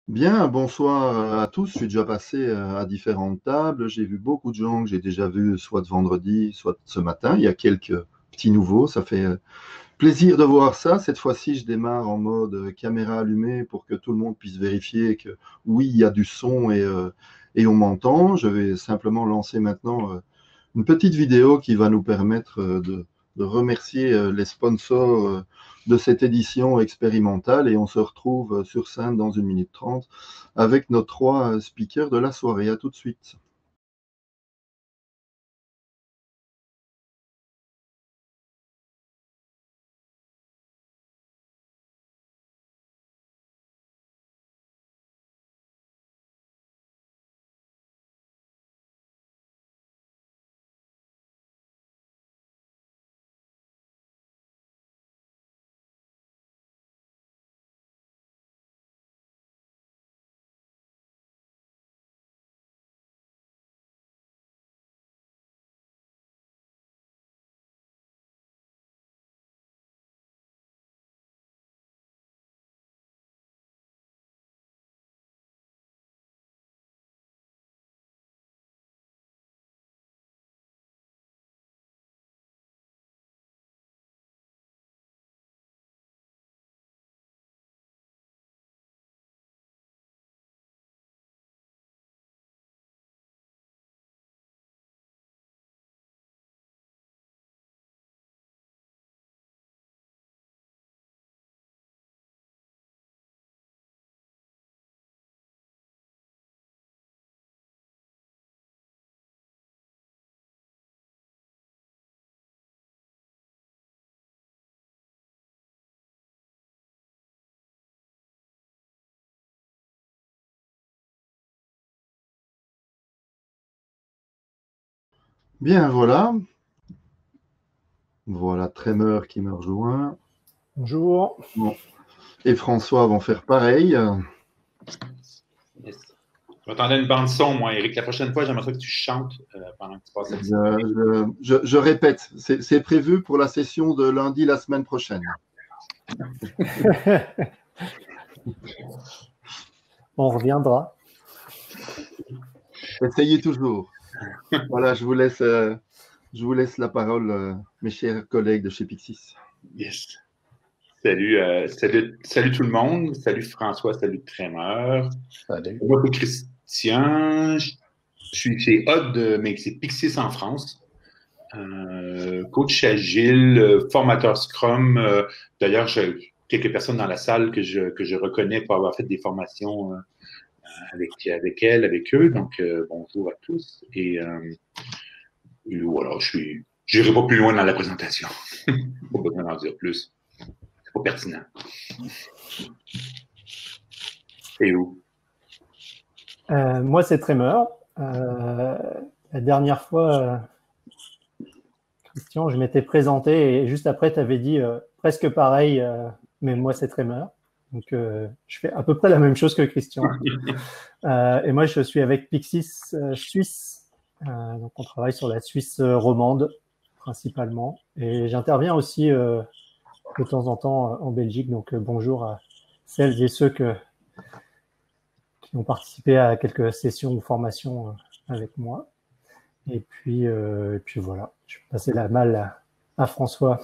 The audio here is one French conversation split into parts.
Bien, bonsoir à tous. Je suis déjà passé à différentes tables. J'ai vu beaucoup de gens que j'ai déjà vus, soit de vendredi, soit ce matin. Il y a quelques petits nouveaux. Ça fait plaisir de voir ça. Cette fois-ci, je démarre en mode caméra allumée pour que tout le monde puisse vérifier que oui, il y a du son et on m'entend. Je vais simplement lancer maintenant une petite vidéo qui va nous permettre de remercier les sponsors de cette édition expérimentale et on se retrouve sur scène dans 1 minute 30 avec nos trois speakers de la soirée. À tout de suite. Bien, voilà. Voilà Tremor qui me rejoint. Bonjour. Bon. Et François vont faire pareil. Yes. Je m'attendais à une bande son, moi, Eric. La prochaine fois, j'aimerais ça que tu chantes pendant que tu passes cette Je répète, c'est prévu pour la session de lundi la semaine prochaine. On reviendra. Essayez toujours. Voilà, je vous laisse la parole, mes chers collègues de chez Pixis. Yes. Salut tout le monde. Salut François, salut Tremor. Salut. Moi, c'est Christian. Je suis chez Odd, mais c'est Pixis en France. Coach agile, formateur Scrum. D'ailleurs, j'ai quelques personnes dans la salle que je reconnais pour avoir fait des formations avec elles, avec eux. Donc, bonjour à tous. Et voilà, j'irai pas plus loin dans la présentation. Pas besoin d'en dire plus. C'est pas pertinent. Et où? Moi, c'est Tremor. La dernière fois, Christian, je m'étais présenté et juste après, tu avais dit presque pareil, mais moi, c'est Tremor. Donc, je fais à peu près la même chose que Christian. Et moi, je suis avec Pixis Suisse. Donc, on travaille sur la Suisse romande, principalement. Et j'interviens aussi de temps en temps en Belgique. Donc, bonjour à celles et ceux qui ont participé à quelques sessions ou formations avec moi. Et puis voilà, je vais passer la malle à François.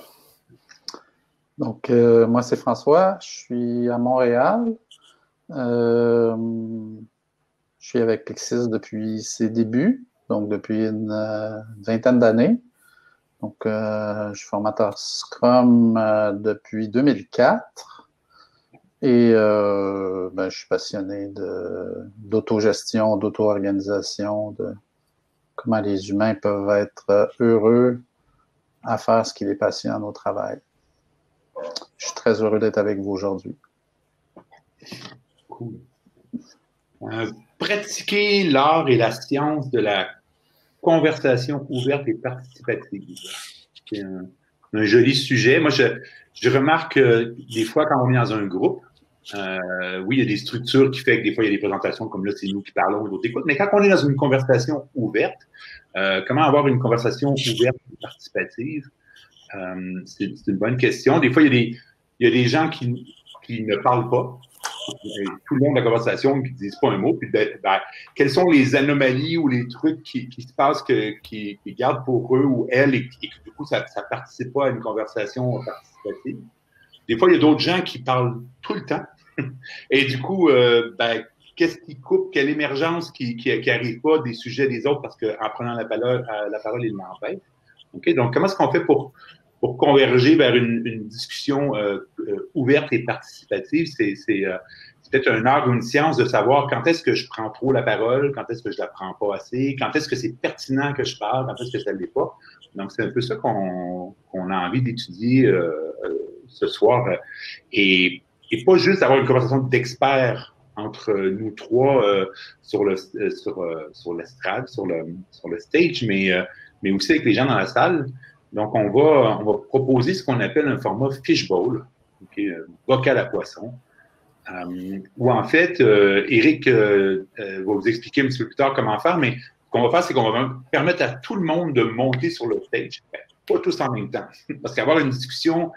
Donc, moi, c'est François. Je suis à Montréal. Je suis avec Pixis depuis ses débuts, donc depuis une vingtaine d'années. Donc, je suis formateur Scrum depuis 2004. Et je suis passionné d'autogestion, d'auto-organisation, de comment les humains peuvent être heureux à faire ce qui les passionne au travail. Je suis très heureux d'être avec vous aujourd'hui. Cool. Pratiquer l'art et la science de la conversation ouverte et participative. C'est un joli sujet. Moi, je remarque que des fois, quand on est dans un groupe, oui, il y a des structures qui fait que des fois, il y a des présentations comme là, c'est nous qui parlons et d'autres écoutent. Mais quand on est dans une conversation ouverte, comment avoir une conversation ouverte et participative? C'est une bonne question. Des fois, il y a des gens qui ne parlent pas. tout le long de la conversation qui ne disent pas un mot, puis quelles sont les anomalies ou les trucs qui se passent qui gardent pour eux ou elles et que du coup, ça ne participe pas à une conversation participative. Des fois, il y a d'autres gens qui parlent tout le temps. Et du coup, qu'est-ce qui coupe, quelle émergence qui n'arrive pas des sujets des autres parce qu'en prenant la parole, ils l'empêchent. Okay? Donc, comment est-ce qu'on fait pour converger vers une discussion ouverte et participative? C'est peut-être un art ou une science de savoir quand est-ce que je prends trop la parole, quand est-ce que je la prends pas assez, quand est-ce que c'est pertinent que je parle, quand est-ce que ça ne l'est pas. Donc, c'est un peu ça qu'on a envie d'étudier ce soir. Et pas juste avoir une conversation d'experts entre nous trois sur l'estrade, sur le stage, mais aussi avec les gens dans la salle. Donc, on va proposer ce qu'on appelle un format fishbowl, okay, bocal à poisson, où en fait, Éric va vous expliquer un petit peu plus tard comment faire, mais ce qu'on va faire, c'est qu'on va permettre à tout le monde de monter sur le stage. Pas tous en même temps, parce qu'avoir une discussion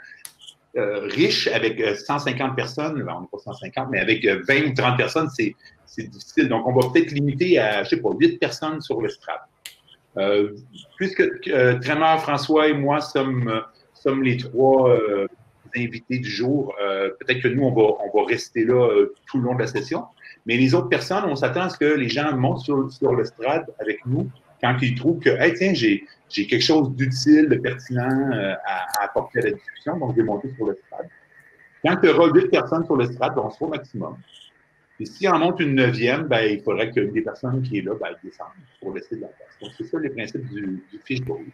riche avec 150 personnes, on n'est pas 150, mais avec 20 ou 30 personnes, c'est difficile. Donc, on va peut-être limiter à, je sais pas, 8 personnes sur l'estrade. Puisque Trémor, François et moi sommes les trois invités du jour, peut-être que nous, on va rester là tout le long de la session. Mais les autres personnes, on s'attend à ce que les gens montent sur l'estrade avec nous quand ils trouvent que, hey, tiens, j'ai quelque chose d'utile, de pertinent à apporter à la discussion, donc je vais monter sur l'estrade. Quand il y aura 8 personnes sur l'estrade, on sera au maximum. Et s'il en monte une 9e, il faudrait qu'une des personnes qui est là descende pour laisser de la place. Donc, c'est ça les principes du fishbowl.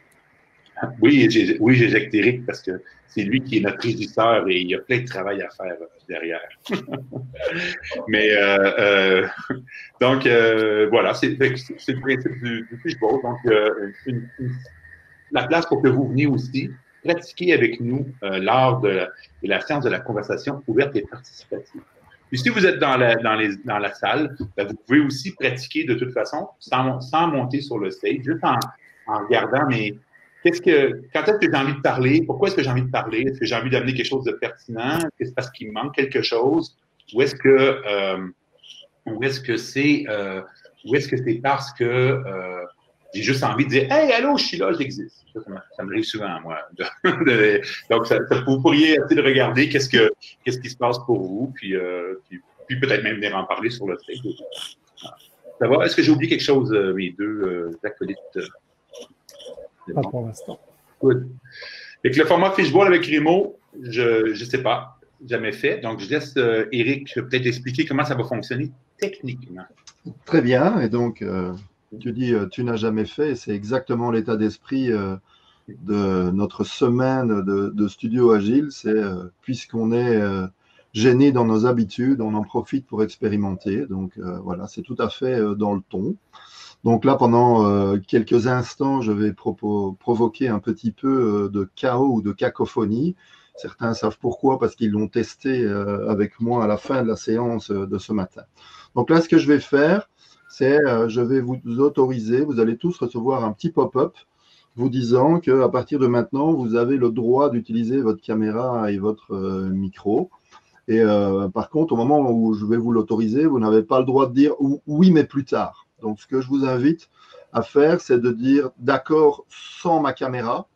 Oui, j'éjecte Éric parce que c'est lui qui est notre régisseur et il y a plein de travail à faire derrière. Mais donc, voilà, c'est le principe du fishbowl. Donc, la place pour que vous veniez aussi pratiquer avec nous l'art de la science de la conversation ouverte et participative. Puis si vous êtes dans la salle, vous pouvez aussi pratiquer de toute façon sans monter sur le stage, juste en regardant, mais quand est-ce que j'ai envie de parler? Pourquoi est-ce que j'ai envie de parler? Est-ce que j'ai envie d'amener quelque chose de pertinent? Est-ce que c'est parce qu'il me manque quelque chose? Ou est-ce que c'est parce que j'ai juste envie de dire hey, allô, je suis là, j'existe. Ça m'arrive souvent, moi. Donc, vous pourriez essayer de regarder qu'est-ce qui se passe pour vous, puis peut-être même venir en parler sur le site. Ça va? Est-ce que j'ai oublié quelque chose, mes deux acolytes? Pas pour l'instant. Good. Et que le format fishbowl avec Rémo, je ne sais pas, jamais fait. Donc, je laisse Éric peut-être expliquer comment ça va fonctionner techniquement. Très bien. Et donc, tu dis, tu n'as jamais fait. C'est exactement l'état d'esprit de notre semaine de studio agile. C'est puisqu'on est gêné dans nos habitudes, on en profite pour expérimenter. Donc, voilà, c'est tout à fait dans le ton. Donc là, pendant quelques instants, je vais provoquer un petit peu de chaos ou de cacophonie. Certains savent pourquoi, parce qu'ils l'ont testé avec moi à la fin de la séance de ce matin. Donc là, ce que je vais faire, c'est je vais vous autoriser, vous allez tous recevoir un petit pop-up vous disant qu'à partir de maintenant, vous avez le droit d'utiliser votre caméra et votre micro. Et par contre, au moment où je vais vous l'autoriser, vous n'avez pas le droit de dire oui, mais plus tard. Donc, ce que je vous invite à faire, c'est de dire d'accord sans ma caméra.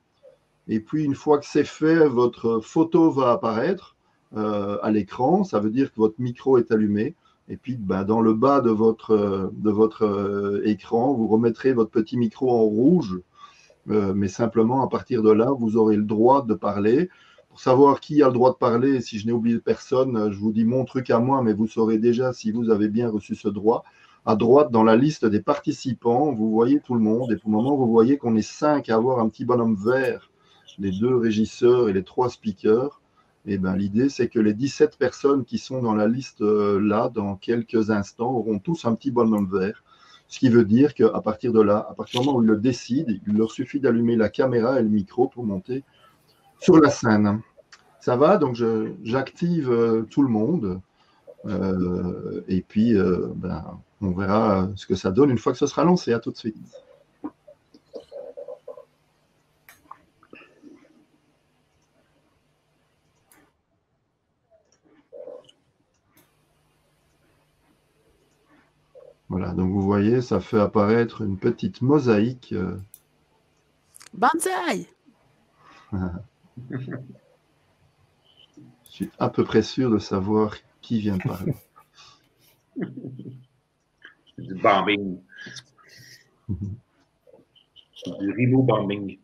Et puis, une fois que c'est fait, votre photo va apparaître à l'écran. Ça veut dire que votre micro est allumé. Et puis, dans le bas de votre écran, vous remettrez votre petit micro en rouge. Mais simplement, à partir de là, vous aurez le droit de parler. Pour savoir qui a le droit de parler, si je n'ai oublié personne, je vous dis mon truc à moi, mais vous saurez déjà si vous avez bien reçu ce droit. À droite, dans la liste des participants, vous voyez tout le monde. Et pour le moment, vous voyez qu'on est 5 à avoir un petit bonhomme vert, les 2 régisseurs et les 3 speakers. Et l'idée, c'est que les 17 personnes qui sont dans la liste là, dans quelques instants, auront tous un petit bonhomme vert. Ce qui veut dire qu'à partir de là, à partir du moment où ils le décident, il leur suffit d'allumer la caméra et le micro pour monter sur la scène. Ça va, donc j'active tout le monde. Et puis, on verra ce que ça donne une fois que ce sera lancé. À tout de suite. Voilà, donc vous voyez, ça fait apparaître une petite mosaïque. Banzai! Je suis à peu près sûr de savoir qui vient de parler. Du bombing. Du remote bombing.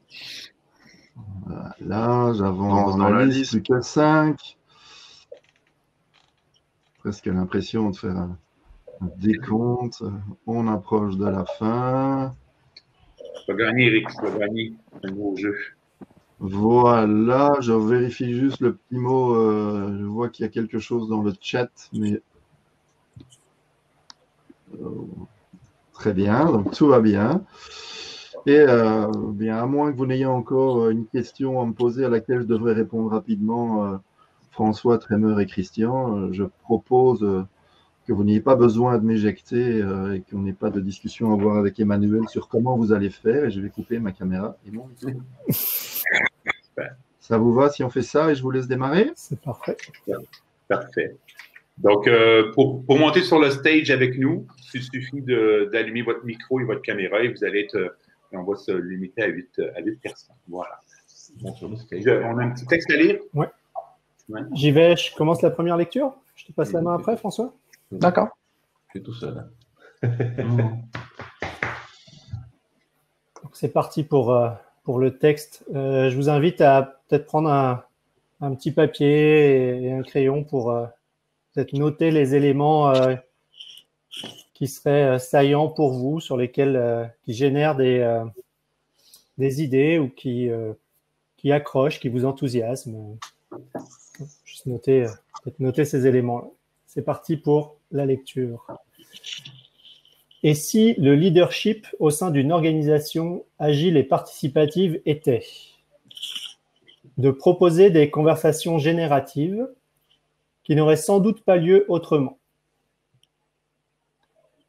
Là, j'avance dans la liste, plus que 5. Presque l'impression de faire un décompte. On approche de la fin. Tu vas gagner, Eric, tu vas gagner un nouveau jeu. Voilà, je vérifie juste le petit mot. Je vois qu'il y a quelque chose dans le chat, mais très bien, donc tout va bien. Et bien, à moins que vous n'ayez encore une question à me poser à laquelle je devrais répondre rapidement, François, Trémeur et Christian, je propose que vous n'ayez pas besoin de m'éjecter et qu'on n'ait pas de discussion à avoir avec Emmanuel sur comment vous allez faire. Et je vais couper ma caméra et mon micro. Ça vous va si on fait ça et je vous laisse démarrer? C'est parfait. Parfait. Donc, pour monter sur le stage avec nous, il suffit d'allumer votre micro et votre caméra et vous allez être, on va se limiter à 8 personnes. Voilà. Donc, on a un petit texte à lire? Oui. Ouais. J'y vais, je commence la première lecture. Je te passe la main après, François. D'accord. Je suis tout seul. C'est parti pour le texte. Je vous invite à peut-être prendre un petit papier et un crayon pour peut-être noter les éléments qui seraient saillants pour vous, sur lesquels qui génèrent des idées ou qui accrochent, qui vous enthousiasment. Juste peut-être noter ces éléments-là. C'est parti pour la lecture. Et si le leadership au sein d'une organisation agile et participative était de proposer des conversations génératives qui n'auraient sans doute pas lieu autrement,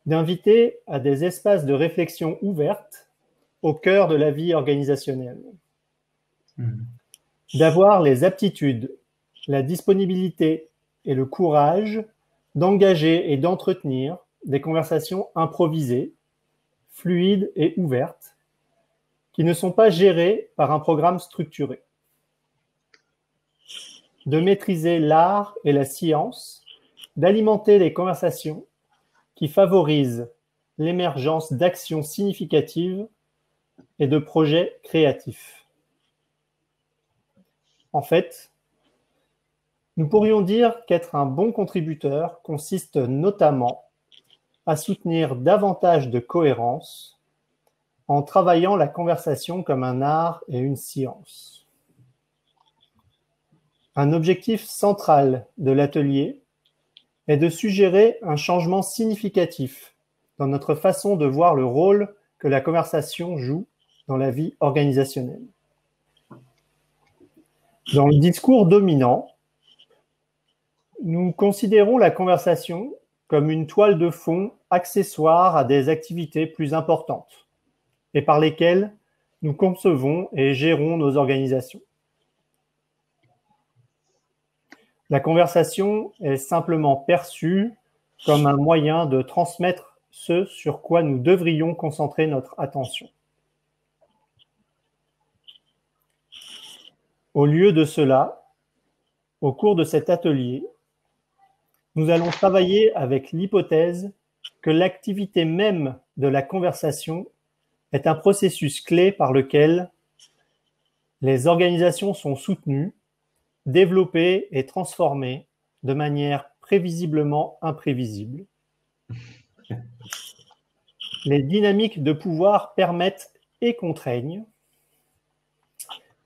d'inviter à des espaces de réflexion ouvertes au cœur de la vie organisationnelle, d'avoir les aptitudes, la disponibilité et le courage d'engager et d'entretenir des conversations improvisées, fluides et ouvertes, qui ne sont pas gérées par un programme structuré. De maîtriser l'art et la science, d'alimenter les conversations qui favorisent l'émergence d'actions significatives et de projets créatifs. En fait, nous pourrions dire qu'être un bon contributeur consiste notamment à soutenir davantage de cohérence en travaillant la conversation comme un art et une science. Un objectif central de l'atelier est de suggérer un changement significatif dans notre façon de voir le rôle que la conversation joue dans la vie organisationnelle. Dans le discours dominant, nous considérons la conversation comme une toile de fond accessoire à des activités plus importantes et par lesquelles nous concevons et gérons nos organisations. La conversation est simplement perçue comme un moyen de transmettre ce sur quoi nous devrions concentrer notre attention. Au lieu de cela, au cours de cet atelier, nous allons travailler avec l'hypothèse que l'activité même de la conversation est un processus clé par lequel les organisations sont soutenues, développées et transformées de manière prévisiblement imprévisible. Les dynamiques de pouvoir permettent et contraignent.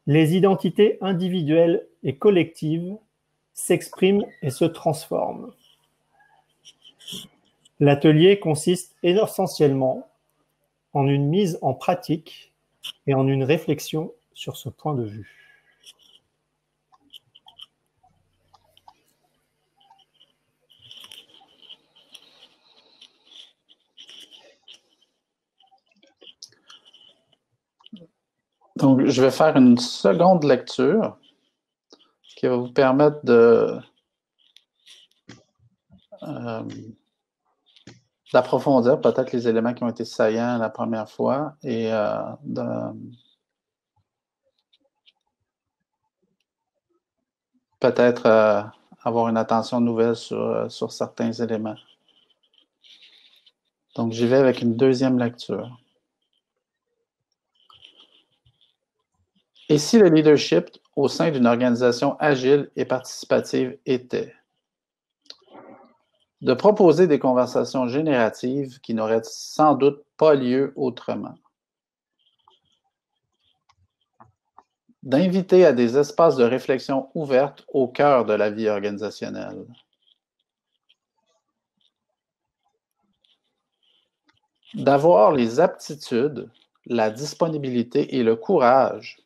Les identités individuelles et collectives s'expriment et se transforment. L'atelier consiste essentiellement en une mise en pratique et en une réflexion sur ce point de vue. Donc, je vais faire une seconde lecture qui va vous permettre d'approfondir peut-être les éléments qui ont été saillants la première fois et peut-être avoir une attention nouvelle sur certains éléments. Donc, j'y vais avec une deuxième lecture. Et si le leadership au sein d'une organisation agile et participative était de proposer des conversations génératives qui n'auraient sans doute pas lieu autrement, d'inviter à des espaces de réflexion ouverts au cœur de la vie organisationnelle, d'avoir les aptitudes, la disponibilité et le courage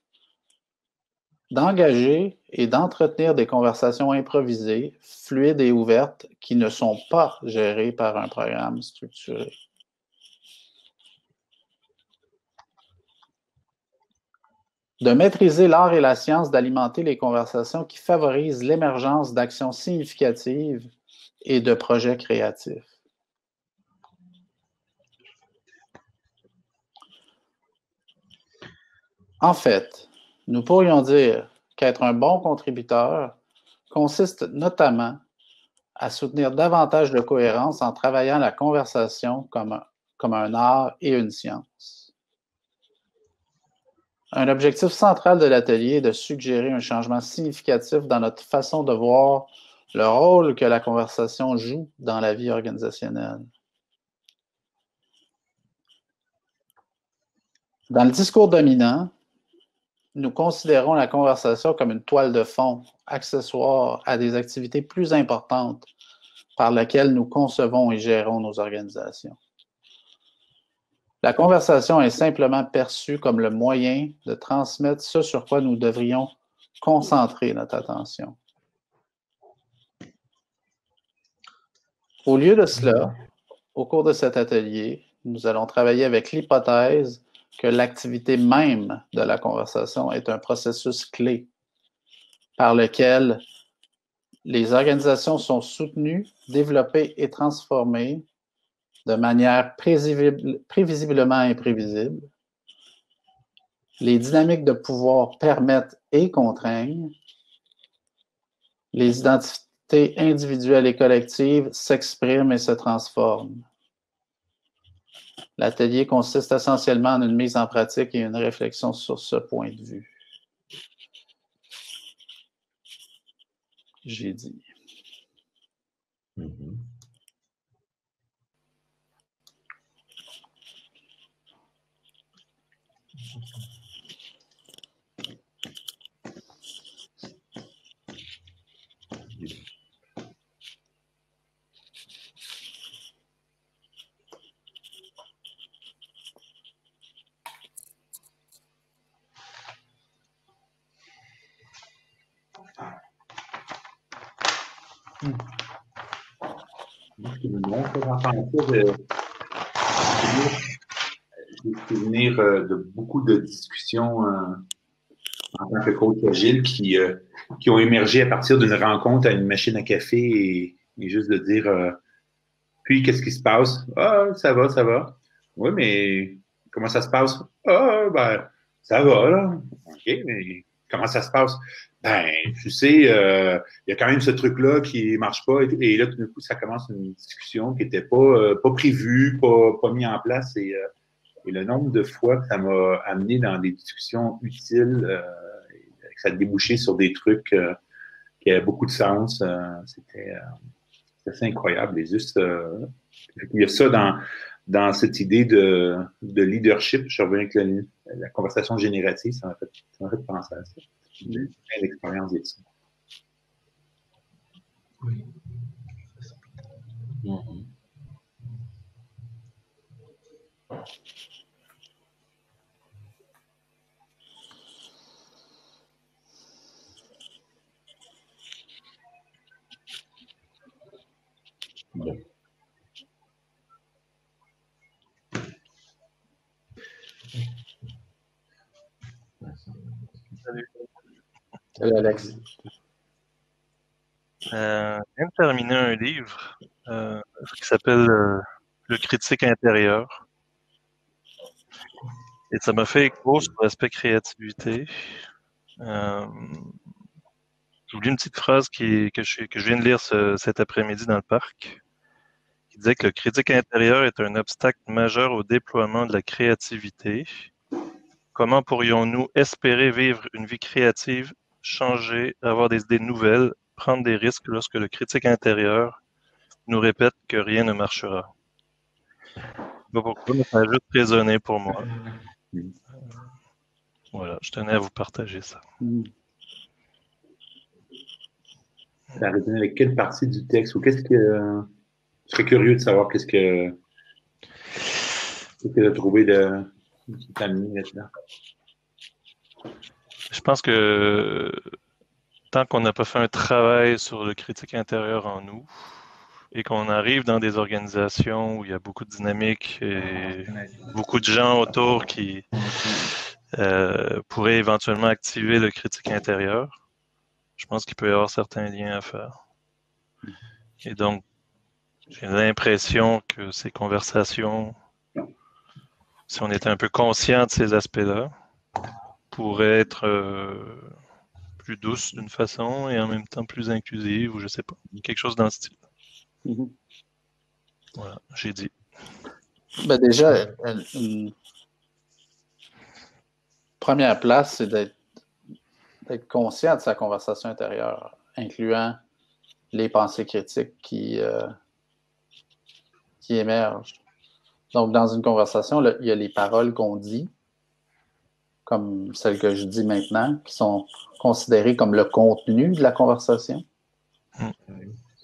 d'engager et d'entretenir des conversations improvisées, fluides et ouvertes qui ne sont pas gérées par un programme structuré. De maîtriser l'art et la science d'alimenter les conversations qui favorisent l'émergence d'actions significatives et de projets créatifs. En fait, nous pourrions dire qu'être un bon contributeur consiste notamment à soutenir davantage de cohérence en travaillant la conversation comme un art et une science. Un objectif central de l'atelier est de suggérer un changement significatif dans notre façon de voir le rôle que la conversation joue dans la vie organisationnelle. Dans le discours dominant, nous considérons la conversation comme une toile de fond, accessoire à des activités plus importantes par lesquelles nous concevons et gérons nos organisations. La conversation est simplement perçue comme le moyen de transmettre ce sur quoi nous devrions concentrer notre attention. Au lieu de cela, au cours de cet atelier, nous allons travailler avec l'hypothèse que l'activité même de la conversation est un processus clé par lequel les organisations sont soutenues, développées et transformées de manière prévisiblement imprévisible. Les dynamiques de pouvoir permettent et contraignent. Les identités individuelles et collectives s'expriment et se transforment. L'atelier consiste essentiellement en une mise en pratique et une réflexion sur ce point de vue. J'ai dit. J'ai souvenir de beaucoup de discussions en tant que coach agile qui ont émergé à partir d'une rencontre à une machine à café et juste de dire puis qu'est-ce qui se passe? Ah, ça va, ça va. Oui, mais comment ça se passe? Ah, ben, ça va, là. OK, mais comment ça se passe? Ben, tu sais, il y a quand même ce truc-là qui marche pas. Et là, tout d'un coup, ça commence une discussion qui n'était pas prévue, pas mis en place. Et le nombre de fois que ça m'a amené dans des discussions utiles, que ça a débouché sur des trucs qui avaient beaucoup de sens, c'était assez incroyable. Et juste, il y a ça dans cette idée de leadership. Je reviens avec la conversation générative, ça m'a fait penser à ça. J'ai eu plein d'expériences de ça. Oui. Bon. Salut. Salut Alex. Je viens de terminer un livre qui s'appelle le critique intérieur. Et ça m'a fait écho sur l'aspect créativité. J'ai oublié une petite phrase que je viens de lire cet après-midi dans le parc, qui disait que le critique intérieur est un obstacle majeur au déploiement de la créativité. Comment pourrions-nous espérer vivre une vie créative, changer, avoir des idées nouvelles, prendre des risques lorsque le critique intérieur nous répète que rien ne marchera? Je sais pas pourquoi, mais ça a juste résonné pour moi. Voilà, je tenais à vous partager ça. Ça a résonné avec quelle partie du texte ou qu'est-ce que. Je serais curieux de savoir qu'est-ce que tu as trouvé qui t'a amené là-dedans. Je pense que tant qu'on n'a pas fait un travail sur le critique intérieur en nous et qu'on arrive dans des organisations où il y a beaucoup de dynamique et beaucoup de gens autour qui pourraient éventuellement activer le critique intérieur, je pense qu'il peut y avoir certains liens à faire. Et donc, j'ai l'impression que ces conversations, si on était un peu conscient de ces aspects-là, pourraient être plus douces d'une façon et en même temps plus inclusives, ou je sais pas, quelque chose dans le style. Voilà, j'ai dit. Ben déjà, une première place, c'est d'être conscient de sa conversation intérieure, incluant les pensées critiques qui émergent. Donc, dans une conversation, il y a les paroles qu'on dit, comme celles que je dis maintenant, qui sont considérées comme le contenu de la conversation.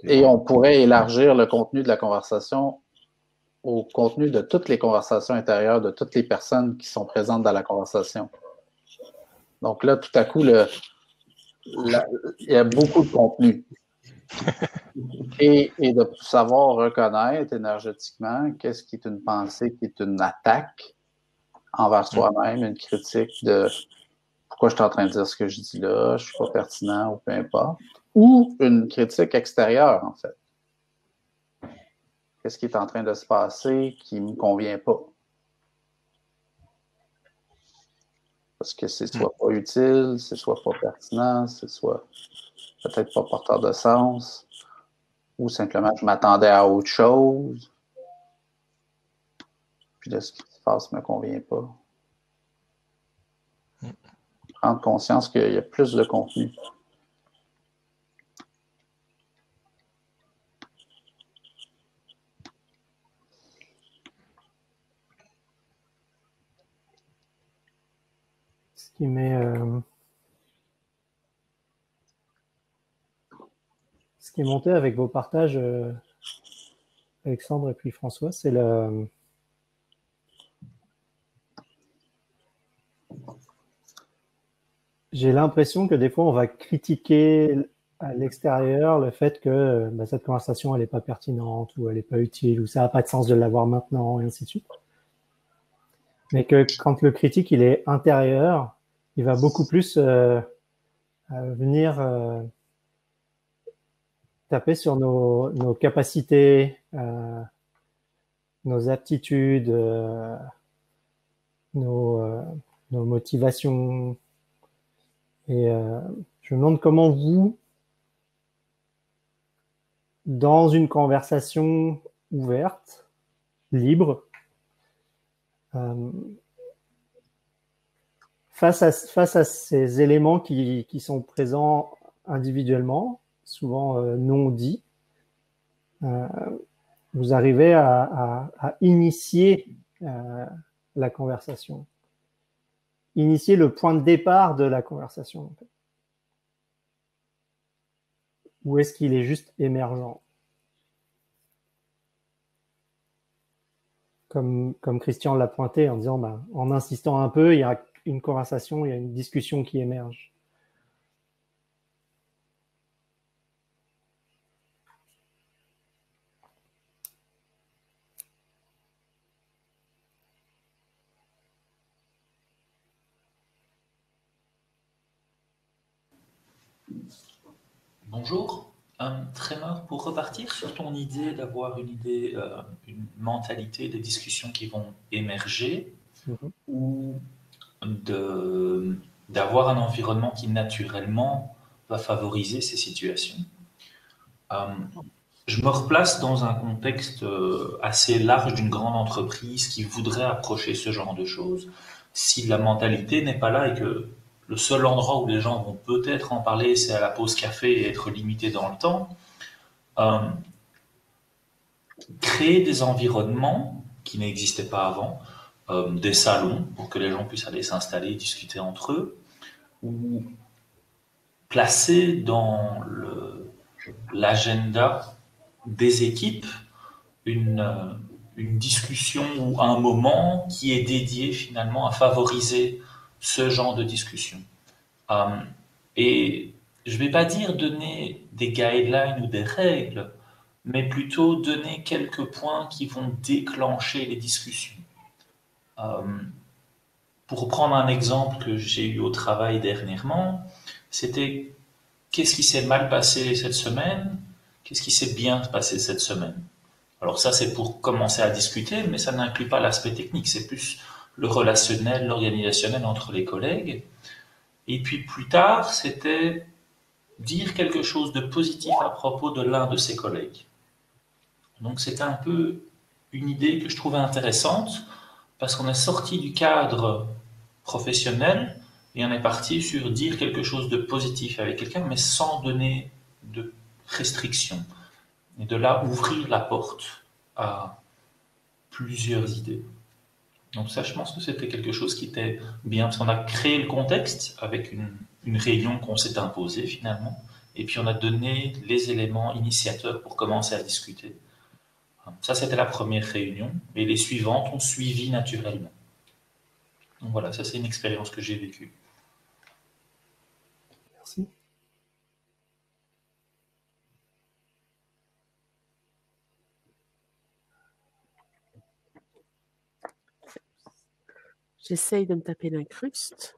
Et on pourrait élargir le contenu de la conversation au contenu de toutes les conversations intérieures de toutes les personnes qui sont présentes dans la conversation. Donc là, tout à coup, il y a beaucoup de contenu. Et de savoir reconnaître énergétiquement qu'est-ce qui est une pensée, qui est une attaque envers soi-même, une critique de pourquoi je suis en train de dire ce que je dis là, je ne suis pas pertinent ou peu importe, ou une critique extérieure, en fait. Qu'est-ce qui est en train de se passer qui ne me convient pas? Parce que c'est soit pas utile, c'est soit pas pertinent, c'est soit peut-être pas porteur de sens, ou simplement je m'attendais à autre chose, puis là, ce qui se passe ne me convient pas. Prendre conscience qu'il y a plus de contenu. Ce qui m'est ce qui est monté avec vos partages, Alexandre et puis François, c'est le j'ai l'impression que des fois on va critiquer à l'extérieur le fait que cette conversation elle n'est pas pertinente ou elle n'est pas utile ou ça n'a pas de sens de l'avoir maintenant et ainsi de suite. Mais que quand le critique il est intérieur, il va beaucoup plus venir taper sur nos capacités, nos aptitudes, nos motivations. Et je me demande comment vous, dans une conversation ouverte, libre, face à ces éléments qui sont présents individuellement, souvent non dits, vous arrivez à initier la conversation, initier le point de départ de la conversation. En fait. Ou est-ce qu'il est juste émergent? Comme Christian l'a pointé en disant, en insistant un peu, il y a une conversation, il y a une discussion qui émerge. Bonjour. Tremor, pour repartir sur ton idée d'avoir une mentalité des discussions qui vont émerger, ou d'avoir un environnement qui naturellement va favoriser ces situations. Je me replace dans un contexte assez large d'une grande entreprise qui voudrait approcher ce genre de choses. Si la mentalité n'est pas là et que le seul endroit où les gens vont peut-être en parler, c'est à la pause café et être limité dans le temps, créer des environnements qui n'existaient pas avant, des salons pour que les gens puissent aller s'installer et discuter entre eux, ou placer dans l'agenda des équipes une discussion ou un moment qui est dédié finalement à favoriser ce genre de discussion. Et je ne vais pas dire donner des guidelines ou des règles, mais plutôt donner quelques points qui vont déclencher les discussions. Pour prendre un exemple que j'ai eu au travail dernièrement, c'était qu'est-ce qui s'est mal passé cette semaine, qu'est-ce qui s'est bien passé cette semaine. Alors ça, c'est pour commencer à discuter, mais ça n'inclut pas l'aspect technique, c'est plus le relationnel, l'organisationnel entre les collègues. Et puis plus tard, c'était dire quelque chose de positif à propos de l'un de ses collègues. Donc c'était un peu une idée que je trouvais intéressante, parce qu'on est sorti du cadre professionnel et on est parti sur dire quelque chose de positif avec quelqu'un, mais sans donner de restrictions. Et de là, ouvrir la porte à plusieurs idées. Donc ça, je pense que c'était quelque chose qui était bien, parce qu'on a créé le contexte avec une réunion qu'on s'est imposée finalement, et puis on a donné les éléments initiateurs pour commencer à discuter. Ça, c'était la première réunion, et les suivantes ont suivi naturellement. Donc voilà, ça c'est une expérience que j'ai vécue. Merci. J'essaye de me taper l'incruste.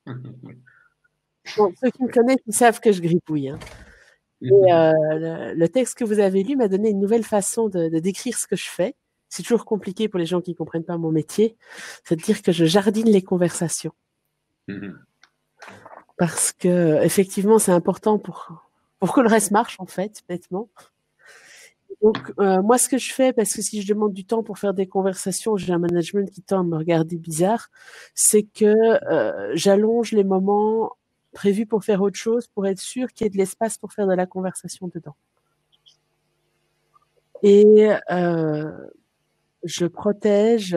Bon, ceux qui me connaissent, ils savent que je gribouille. Hein. Et, le texte que vous avez lu m'a donné une nouvelle façon de décrire ce que je fais. C'est toujours compliqué pour les gens qui ne comprennent pas mon métier. C'est de dire que je jardine les conversations. Parce que, effectivement, c'est important pour que le reste marche, en fait, bêtement. Donc, moi, ce que je fais, parce que si je demande du temps pour faire des conversations, j'ai un management qui tend à me regarder bizarre, c'est que j'allonge les moments prévus pour faire autre chose pour être sûr qu'il y ait de l'espace pour faire de la conversation dedans. Et je protège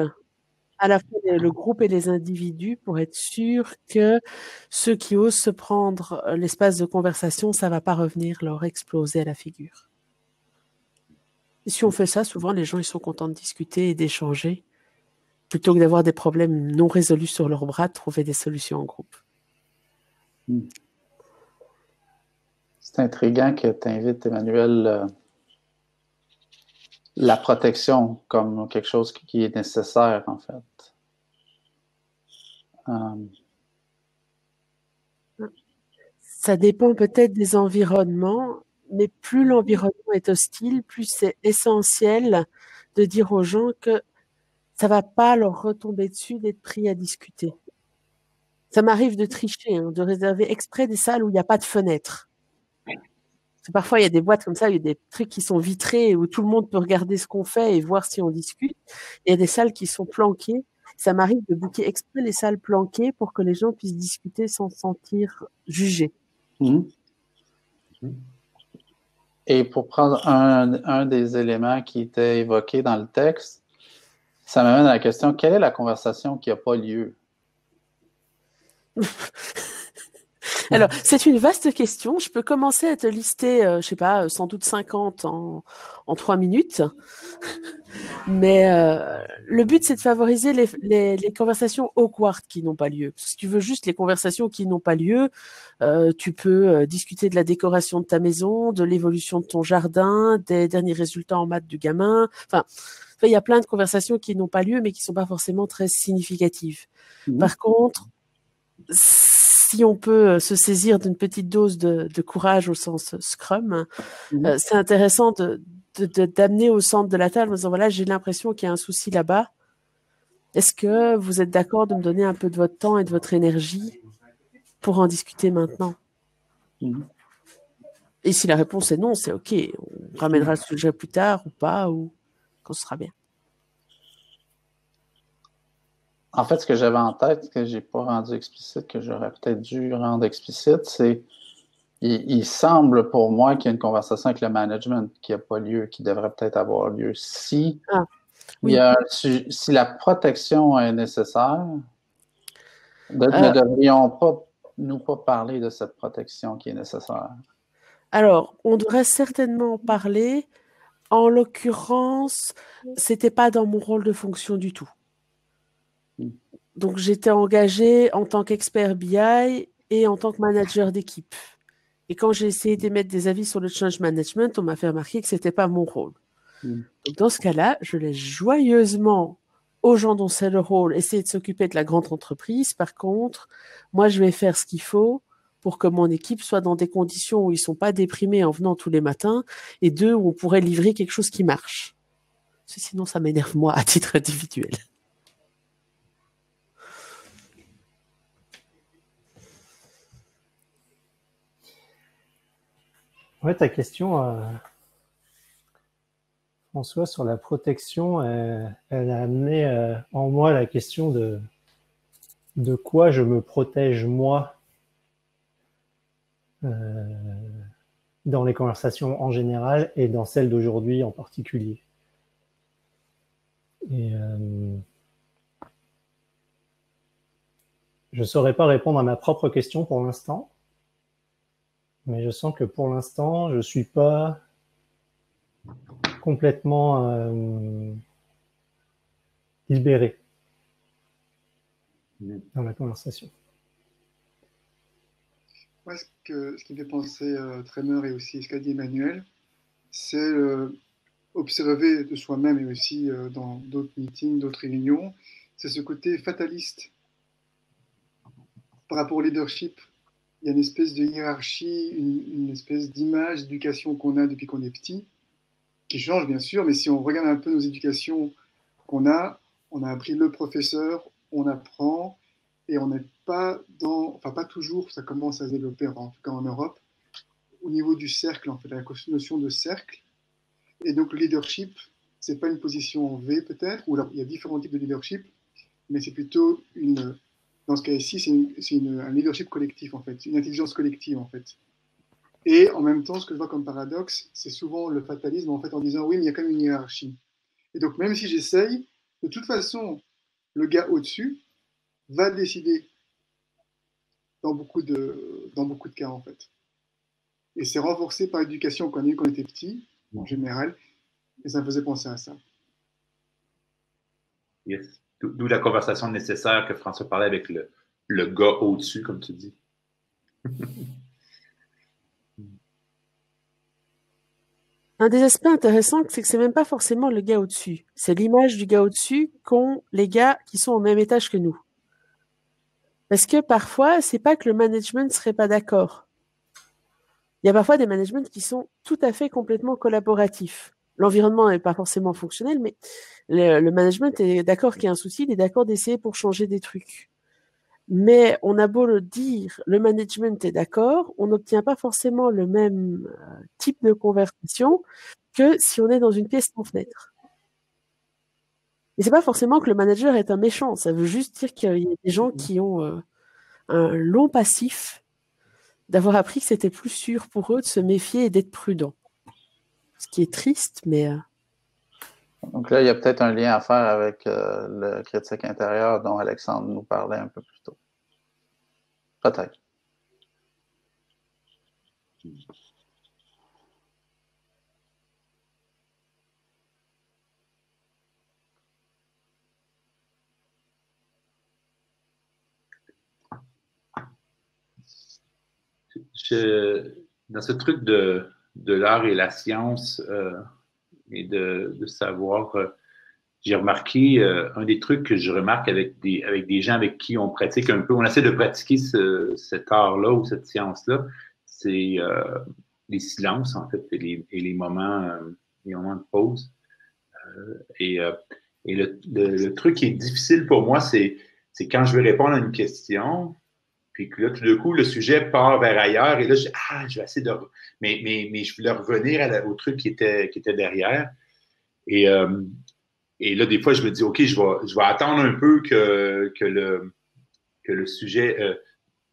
à la fois le groupe et les individus pour être sûr que ceux qui osent se prendre l'espace de conversation, ça ne va pas revenir leur exploser à la figure. Et si on fait ça, souvent les gens ils sont contents de discuter et d'échanger, plutôt que d'avoir des problèmes non résolus sur leur bras, de trouver des solutions en groupe. C'est intriguant que tu invites, Emmanuel, la protection comme quelque chose qui est nécessaire, en fait. Ça dépend peut-être des environnements, mais plus l'environnement est hostile, plus c'est essentiel de dire aux gens que ça ne va pas leur retomber dessus d'être pris à discuter. Ça m'arrive de tricher, hein, de réserver exprès des salles où il n'y a pas de fenêtre. Parfois, il y a des boîtes comme ça, il y a des trucs qui sont vitrés où tout le monde peut regarder ce qu'on fait et voir si on discute. Il y a des salles qui sont planquées. Ça m'arrive de booker exprès les salles planquées pour que les gens puissent discuter sans se sentir jugés. Et pour prendre un des éléments qui était évoqué dans le texte, ça m'amène à la question, quelle est la conversation qui n'a pas lieu? Alors, c'est une vaste question. Je peux commencer à te lister, je sais pas, sans doute 50 en 3 minutes. Mais le but, c'est de favoriser les conversations awkward qui n'ont pas lieu. Si tu veux juste les conversations qui n'ont pas lieu, tu peux discuter de la décoration de ta maison, de l'évolution de ton jardin, des derniers résultats en maths du gamin. Enfin, il y a plein de conversations qui n'ont pas lieu, mais qui sont pas forcément très significatives. Par contre, si on peut se saisir d'une petite dose de courage au sens Scrum, c'est intéressant d'amener au centre de la table en disant, voilà, j'ai l'impression qu'il y a un souci là-bas. Est-ce que vous êtes d'accord de me donner un peu de votre temps et de votre énergie pour en discuter maintenant? Et si la réponse est non, c'est OK. On ramènera le sujet plus tard ou pas, ou quand ce sera bien. En fait, ce que j'avais en tête, que je n'ai pas rendu explicite, que j'aurais peut-être dû rendre explicite, c'est il semble pour moi qu'il y a une conversation avec le management qui n'a pas lieu, qui devrait peut-être avoir lieu. Si, si la protection est nécessaire, ne devrions pas nous parler de cette protection qui est nécessaire? Alors, on devrait certainement parler. En l'occurrence, c'était pas dans mon rôle de fonction du tout. Donc, j'étais engagée en tant qu'expert BI et en tant que manager d'équipe. Et quand j'ai essayé d'émettre des avis sur le change management, on m'a fait remarquer que c'était pas mon rôle. Donc, dans ce cas-là, je laisse joyeusement aux gens dont c'est le rôle essayer de s'occuper de la grande entreprise. Par contre, moi, je vais faire ce qu'il faut pour que mon équipe soit dans des conditions où ils ne sont pas déprimés en venant tous les matins, et deux, où on pourrait livrer quelque chose qui marche. Sinon, ça m'énerve moi à titre individuel. Ouais, ta question, François, sur la protection, elle a amené en moi la question de quoi je me protège moi dans les conversations en général et dans celles d'aujourd'hui en particulier. Et je ne saurais pas répondre à ma propre question pour l'instant, mais je sens que pour l'instant, je ne suis pas complètement libéré dans la conversation. Moi, ce qui me fait penser Tremor et aussi ce qu'a dit Emmanuel, c'est observer de soi-même et aussi dans d'autres meetings, d'autres réunions, c'est ce côté fataliste par rapport au leadership. Il y a une espèce de hiérarchie, une espèce d'image d'éducation qu'on a depuis qu'on est petit, qui change bien sûr, mais si on regarde un peu nos éducations qu'on a, on a appris le professeur, on apprend, et on n'est pas dans, enfin pas toujours, ça commence à se développer, en tout cas en Europe, au niveau du cercle, en fait, la notion de cercle. Et donc le leadership, c'est pas une position en V peut-être, ou alors il y a différents types de leadership, mais c'est plutôt dans ce cas ici, c'est un leadership collectif en fait, une intelligence collective en fait. Et en même temps, ce que je vois comme paradoxe, c'est souvent le fatalisme en fait en disant oui, mais il y a quand même une hiérarchie. Et donc même si j'essaye, de toute façon, le gars au-dessus va décider dans beaucoup de cas en fait. Et c'est renforcé par l'éducation qu'on a eue quand on était petit, en général, et ça me faisait penser à ça. Yes. D'où la conversation nécessaire que François parlait avec le gars au-dessus, comme tu dis. Un des aspects intéressants, c'est que c'est même pas forcément le gars au-dessus. C'est l'image du gars au-dessus qu'ont les gars qui sont au même étage que nous. Parce que parfois, c'est pas que le management ne serait pas d'accord. Il y a parfois des managements qui sont tout à fait complètement collaboratifs. L'environnement n'est pas forcément fonctionnel, mais le management est d'accord qu'il y a un souci, il est d'accord d'essayer pour changer des trucs. Mais on a beau le dire, le management est d'accord, on n'obtient pas forcément le même type de conversation que si on est dans une pièce sans fenêtre. Et c'est pas forcément que le manager est un méchant, ça veut juste dire qu'il y a des gens qui ont un long passif d'avoir appris que c'était plus sûr pour eux de se méfier et d'être prudent. Ce qui est triste, mais... Donc là, il y a peut-être un lien à faire avec le critique intérieur dont Alexandre nous parlait un peu plus tôt. Peut-être. Dans ce truc de l'art et la science et de savoir j'ai remarqué, un des trucs que je remarque avec des gens avec qui on pratique un peu, on essaie de pratiquer cet art-là ou cette science-là, c'est les silences, en fait, et les moments de pause. Et le truc qui est difficile pour moi, c'est quand je vais répondre à une question, puis que là, tout d'un coup, le sujet part vers ailleurs, et là, je vais essayer de... Mais je voulais revenir au truc qui était derrière. Et là, des fois, je me dis, OK, je vais attendre un peu que le sujet...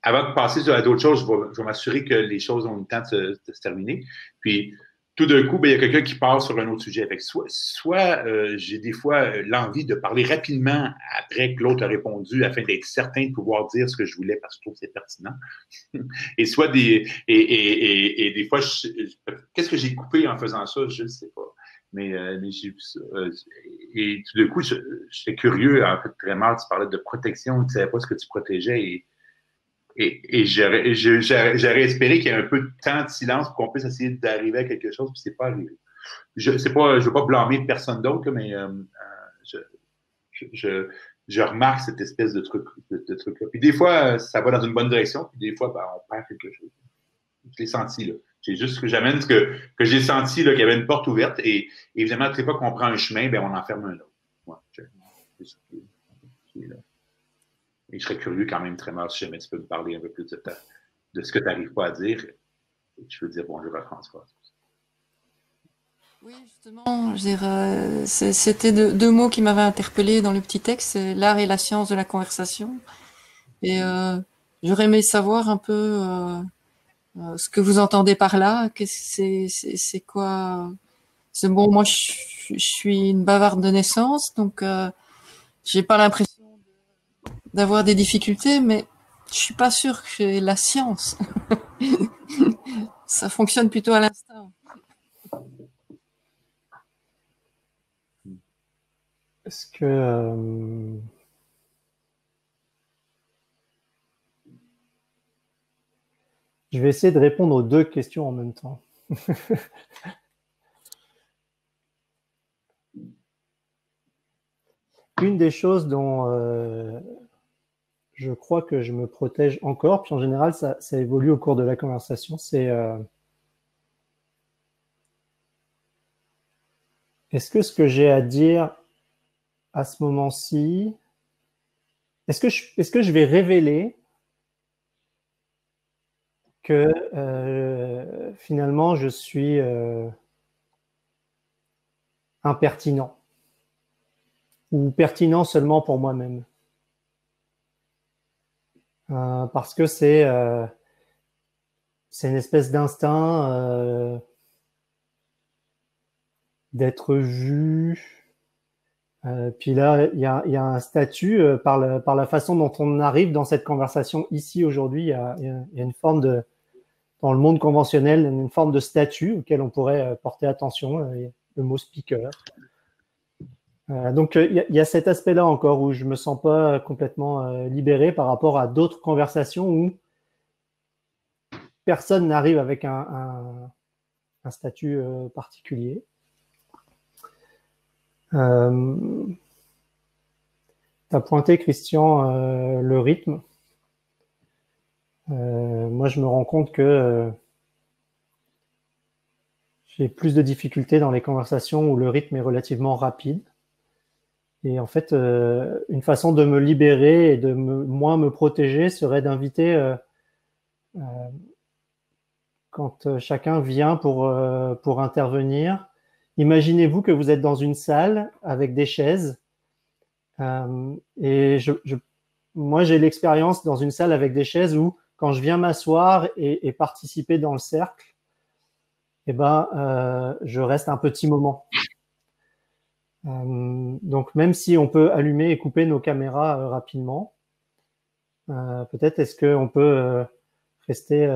avant de passer à d'autres choses, je vais m'assurer que les choses ont le temps de se terminer. Puis, tout d'un coup, ben, il y a quelqu'un qui part sur un autre sujet. Fait que soit j'ai des fois l'envie de parler rapidement après que l'autre a répondu afin d'être certain de pouvoir dire ce que je voulais parce que je trouve que c'est pertinent. Et soit des fois, qu'est-ce que j'ai coupé en faisant ça? Je ne sais pas. Mais j'ai vu ça. Et tout d'un coup, j'étais curieux. En fait, vraiment, tu parlais de protection. Tu ne savais pas ce que tu protégeais. Et j'aurais espéré qu'il y ait un peu de temps de silence pour qu'on puisse essayer d'arriver à quelque chose, puis c'est pas arrivé. Je ne veux pas blâmer personne d'autre, mais je remarque cette espèce de truc-là. Puis des fois, ça va dans une bonne direction, puis des fois, ben, on perd quelque chose. Je l'ai senti, là. C'est juste que j'amène ce que j'ai senti, là, qu'il y avait une porte ouverte, et évidemment, toutes les fois qu'on prend un chemin, ben, on en ferme un autre. Ouais, c'est ça qui est là. Et je serais curieux quand même, Trémor, si jamais tu peux me parler un peu plus de ce que tu n'arrives pas à dire. Et je veux dire bonjour à Françoise. Oui, justement, c'était deux mots qui m'avaient interpellé dans le petit texte, c'est l'art et la science de la conversation. Et j'aurais aimé savoir un peu ce que vous entendez par là. C'est quoi? C'est bon, moi je suis une bavarde de naissance, donc j'ai pas l'impression d'avoir des difficultés, mais je suis pas sûre que j'ai la science. Ça fonctionne plutôt à l'instinct. Est-ce que je vais essayer de répondre aux deux questions en même temps. Une des choses dont je crois que je me protège encore, puis en général, ça évolue au cours de la conversation, c'est est-ce que ce que j'ai à dire à ce moment-ci, est-ce que je vais révéler que finalement je suis impertinent ou pertinent seulement pour moi-même? Parce que c'est une espèce d'instinct d'être vu. Puis là, il y a un statut par la façon dont on arrive dans cette conversation ici aujourd'hui. Il y a une forme de, dans le monde conventionnel, une forme de statut auquel on pourrait porter attention, le mot speaker. Donc, il y a cet aspect-là encore où je me sens pas complètement libéré par rapport à d'autres conversations où personne n'arrive avec un statut particulier. Tu as pointé, Christian, le rythme. Moi, je me rends compte que j'ai plus de difficultés dans les conversations où le rythme est relativement rapide. Et en fait, une façon de me libérer et de moins me protéger serait d'inviter, quand chacun vient pour intervenir, imaginez-vous que vous êtes dans une salle avec des chaises. Et moi, j'ai l'expérience dans une salle avec des chaises où, quand je viens m'asseoir et participer dans le cercle, eh ben, je reste un petit moment. Donc, même si on peut allumer et couper nos caméras rapidement, peut-être est-ce qu'on peut rester,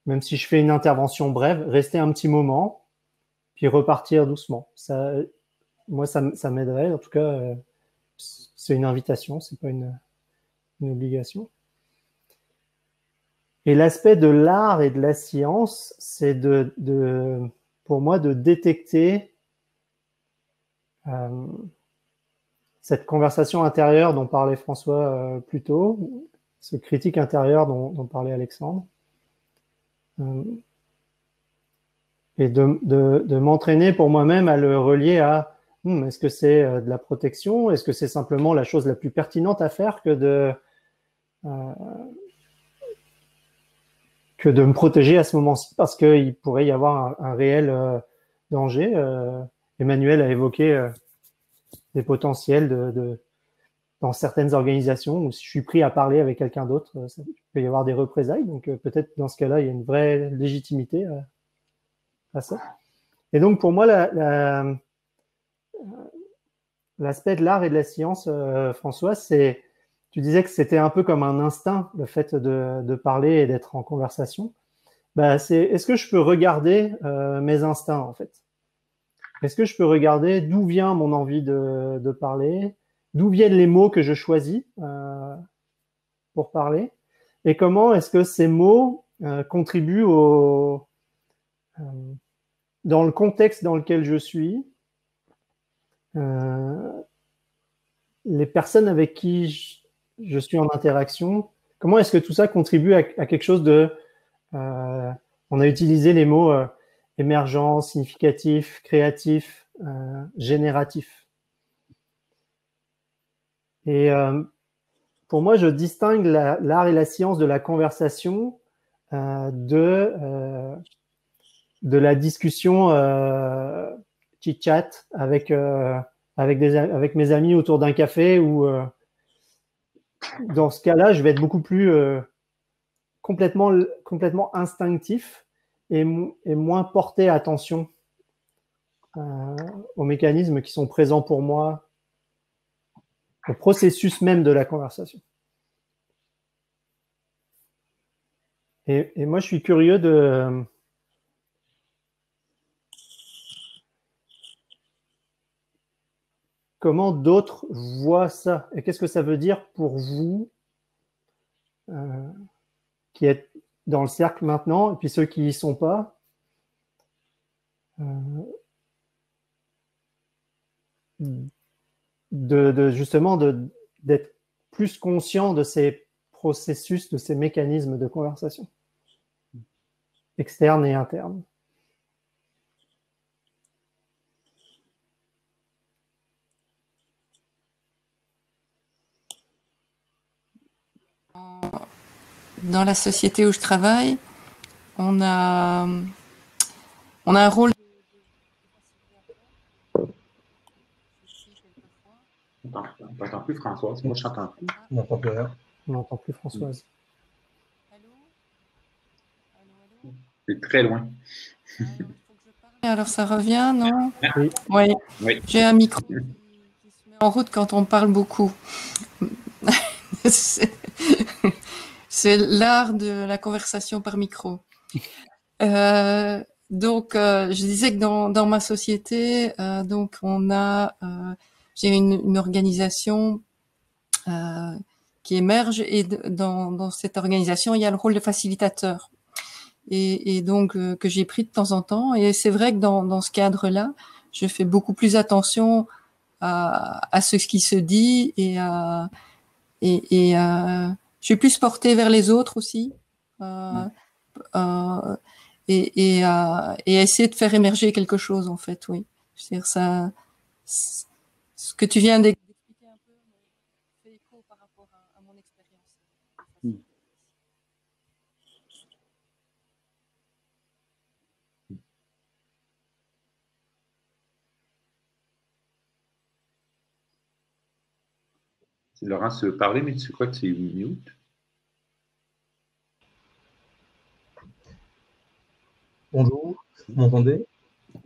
même si je fais une intervention brève, rester un petit moment, puis repartir doucement. Ça, moi, ça m'aiderait. En tout cas, c'est une invitation, c'est pas une obligation. Et l'aspect de l'art et de la science, c'est pour moi de détecter cette conversation intérieure dont parlait François plus tôt, ce critique intérieur dont parlait Alexandre, et de m'entraîner pour moi-même à le relier à est-ce que c'est de la protection? Est-ce que c'est simplement la chose la plus pertinente à faire que de me protéger à ce moment-ci parce qu'il pourrait y avoir un réel danger. Emmanuel a évoqué des potentiels dans certaines organisations où si je suis pris à parler avec quelqu'un d'autre, il peut y avoir des représailles. Donc peut-être dans ce cas-là, il y a une vraie légitimité à ça. Et donc pour moi, l'aspect de l'art et de la science, François, tu disais que c'était un peu comme un instinct, le fait de parler et d'être en conversation. Est-ce que je peux regarder mes instincts, en fait? Est-ce que je peux regarder d'où vient mon envie de parler, d'où viennent les mots que je choisis pour parler, et comment est-ce que ces mots contribuent dans le contexte dans lequel je suis, les personnes avec qui je suis en interaction, comment est-ce que tout ça contribue à quelque chose de... on a utilisé les mots émergent, significatif, créatif, génératif. Et pour moi, je distingue l'art et la science de la conversation de la discussion chit-chat avec mes amis autour d'un café où dans ce cas-là, je vais être beaucoup plus complètement instinctif et moins porté attention aux mécanismes qui sont présents pour moi, au processus même de la conversation. Et moi, je suis curieux de... comment d'autres voient ça et qu'est-ce que ça veut dire pour vous qui êtes dans le cercle maintenant et puis ceux qui n'y sont pas, justement d'être plus conscient de ces processus, de ces mécanismes de conversation externes et internes. Dans la société où je travaille, on a un rôle. On n'entend plus Françoise. Moi, je n'entends plus. On n'entend plus rien. On n'entend plus Françoise. C'est très loin. Alors, ça revient, non? Oui. Oui. Oui. J'ai un micro qui se met en route quand on parle beaucoup. C'est l'art de la conversation par micro. Donc, je disais que dans ma société, donc j'ai une organisation qui émerge et dans cette organisation, il y a le rôle de facilitateur et donc que j'ai pris de temps en temps. Et c'est vrai que dans ce cadre-là, je fais beaucoup plus attention à ce qui se dit et je suis plus portée vers les autres aussi, et essayer de faire émerger quelque chose en fait, oui. C'est-à-dire ça, ce que tu viens d'expliquer un peu fait écho par rapport à mon expérience. Laurence veut parler, mais tu crois que c'est mute? Bonjour, vous m'entendez?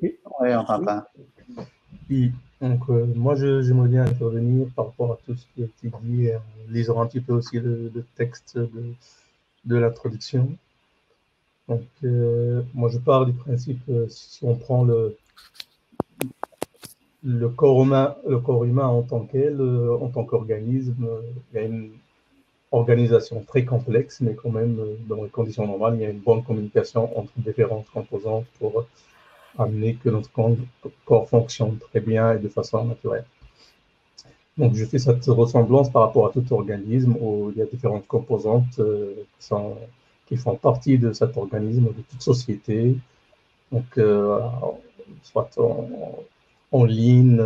Oui, on t'entend. Oui, donc moi j'aimerais bien intervenir par rapport à tout ce qui a été dit, en lisant un petit peu aussi le texte de l'introduction. Donc moi je pars du principe, si on prend le corps humain en tant qu'elle, en tant qu'organisme, il y a une organisation très complexe, mais quand même, dans les conditions normales, il y a une bonne communication entre différentes composantes pour amener que notre corps fonctionne très bien et de façon naturelle. Donc, je fais cette ressemblance par rapport à tout organisme où il y a différentes composantes qui font partie de cet organisme, de toute société. Donc, soit en ligne,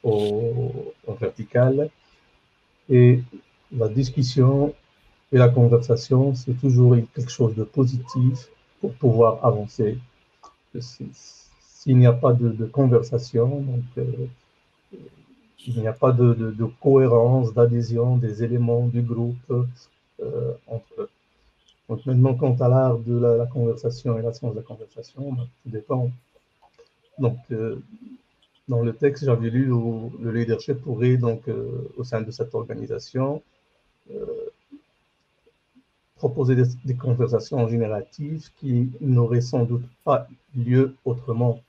en vertical. Et la discussion et la conversation, c'est toujours quelque chose de positif pour pouvoir avancer. S'il n'y a pas de conversation, donc, il n'y a pas de cohérence, d'adhésion des éléments du groupe entre eux. Donc maintenant, quant à l'art de la conversation et la science de la conversation, tout dépend. Donc, dans le texte, j'avais lu le leadership pourrait, donc, au sein de cette organisation, proposer des conversations génératives qui n'auraient sans doute pas lieu autrement.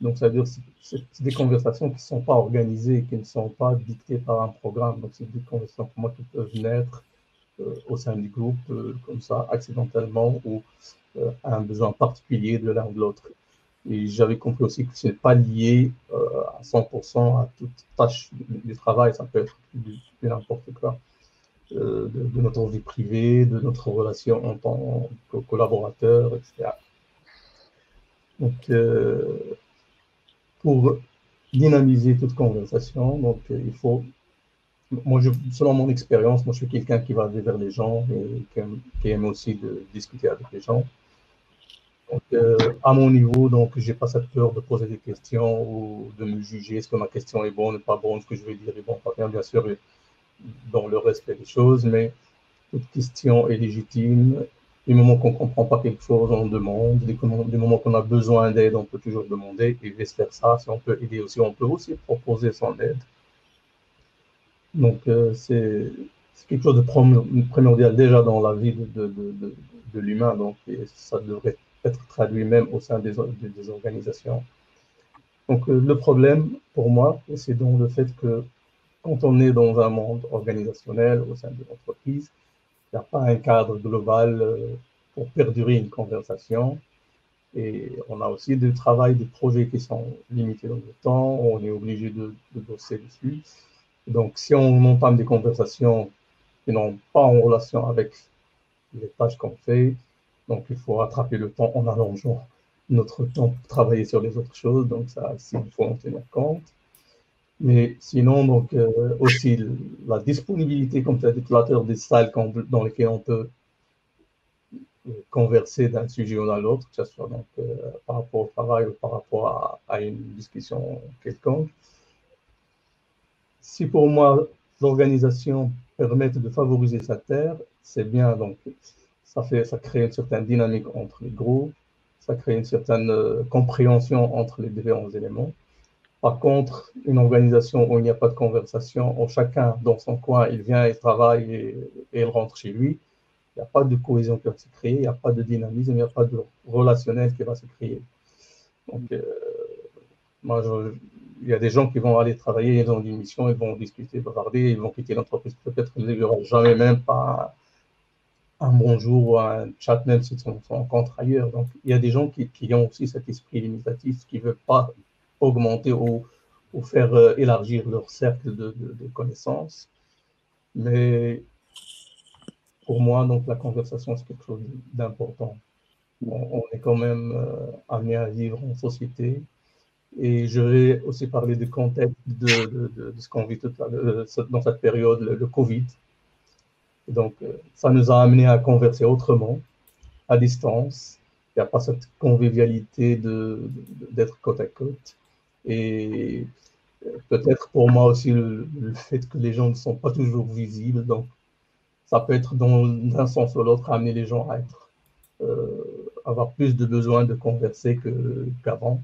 Donc, ça veut dire que c'est des conversations qui ne sont pas organisées, qui ne sont pas dictées par un programme. Donc, c'est des conversations pour moi qui peuvent naître au sein du groupe, comme ça, accidentellement, ou à un besoin particulier de l'un ou de l'autre. Et j'avais compris aussi que ce n'est pas lié à 100% à toute tâche du travail, ça peut être du n'importe quoi. De notre vie privée, de notre relation en tant que collaborateur, etc. Donc, pour dynamiser toute conversation, donc il faut, moi, selon mon expérience, moi je suis quelqu'un qui va aller vers les gens et qui aime aussi de discuter avec les gens. Donc, à mon niveau, donc j'ai pas cette peur de poser des questions ou de me juger, est-ce que ma question est bonne ou pas bonne, ce que je vais dire est bon, pas bien, bien sûr, dans le respect des choses, mais toute question est légitime. Du moment qu'on ne comprend pas quelque chose, on demande. Du moment qu'on a besoin d'aide, on peut toujours demander et vice-versa. Si on peut aider aussi, on peut aussi proposer son aide. Donc, c'est quelque chose de primordial déjà dans la vie de l'humain. Donc, et ça devrait être traduit même au sein des organisations. Donc, le problème pour moi, c'est donc le fait que quand on est dans un monde organisationnel au sein de l'entreprise, il n'y a pas un cadre global pour perdurer une conversation. Et on a aussi du travail, des projets qui sont limités dans le temps. On est obligé de bosser dessus. Donc, si on entame des conversations qui n'ont pas en relation avec les tâches qu'on fait, donc il faut rattraper le temps en allongeant notre temps pour travailler sur les autres choses. Donc, ça, il faut en tenir compte. Mais sinon, donc, aussi la disponibilité, comme tu as dit tout à l'heure, des salles dans lesquelles on peut converser d'un sujet ou à l'autre, que ce soit donc, par rapport au travail ou par rapport à une discussion quelconque. Si pour moi, l'organisation permet de favoriser sa terre, c'est bien. Donc, ça crée une certaine dynamique entre les groupes, ça crée une certaine compréhension entre les différents éléments. Par contre, une organisation où il n'y a pas de conversation, où chacun dans son coin, il vient, il travaille et il rentre chez lui, il n'y a pas de cohésion qui va se créer, il n'y a pas de dynamisme, il n'y a pas de relationnel qui va se créer. Donc, il y a des gens qui vont aller travailler, ils ont une mission, ils vont discuter, bavarder, ils vont quitter l'entreprise. Peut-être qu'ils n'y aura jamais même pas un bonjour ou un chat, même s'ils se rencontrent ailleurs. Donc, il y a des gens qui ont aussi cet esprit limitatif, qui ne veulent pas augmenter ou faire élargir leur cercle de connaissances. Mais pour moi, donc, la conversation, c'est quelque chose d'important. On est quand même amené à vivre en société. Et je vais aussi parler du contexte de ce qu'on vit dans cette période, le Covid. Et donc, ça nous a amené à converser autrement, à distance. Il n'y a pas cette convivialité d'être côte à côte. Et peut-être pour moi aussi le fait que les gens ne sont pas toujours visibles. Donc, ça peut être d'un sens ou l'autre amener les gens à être, avoir plus de besoin de converser qu'avant.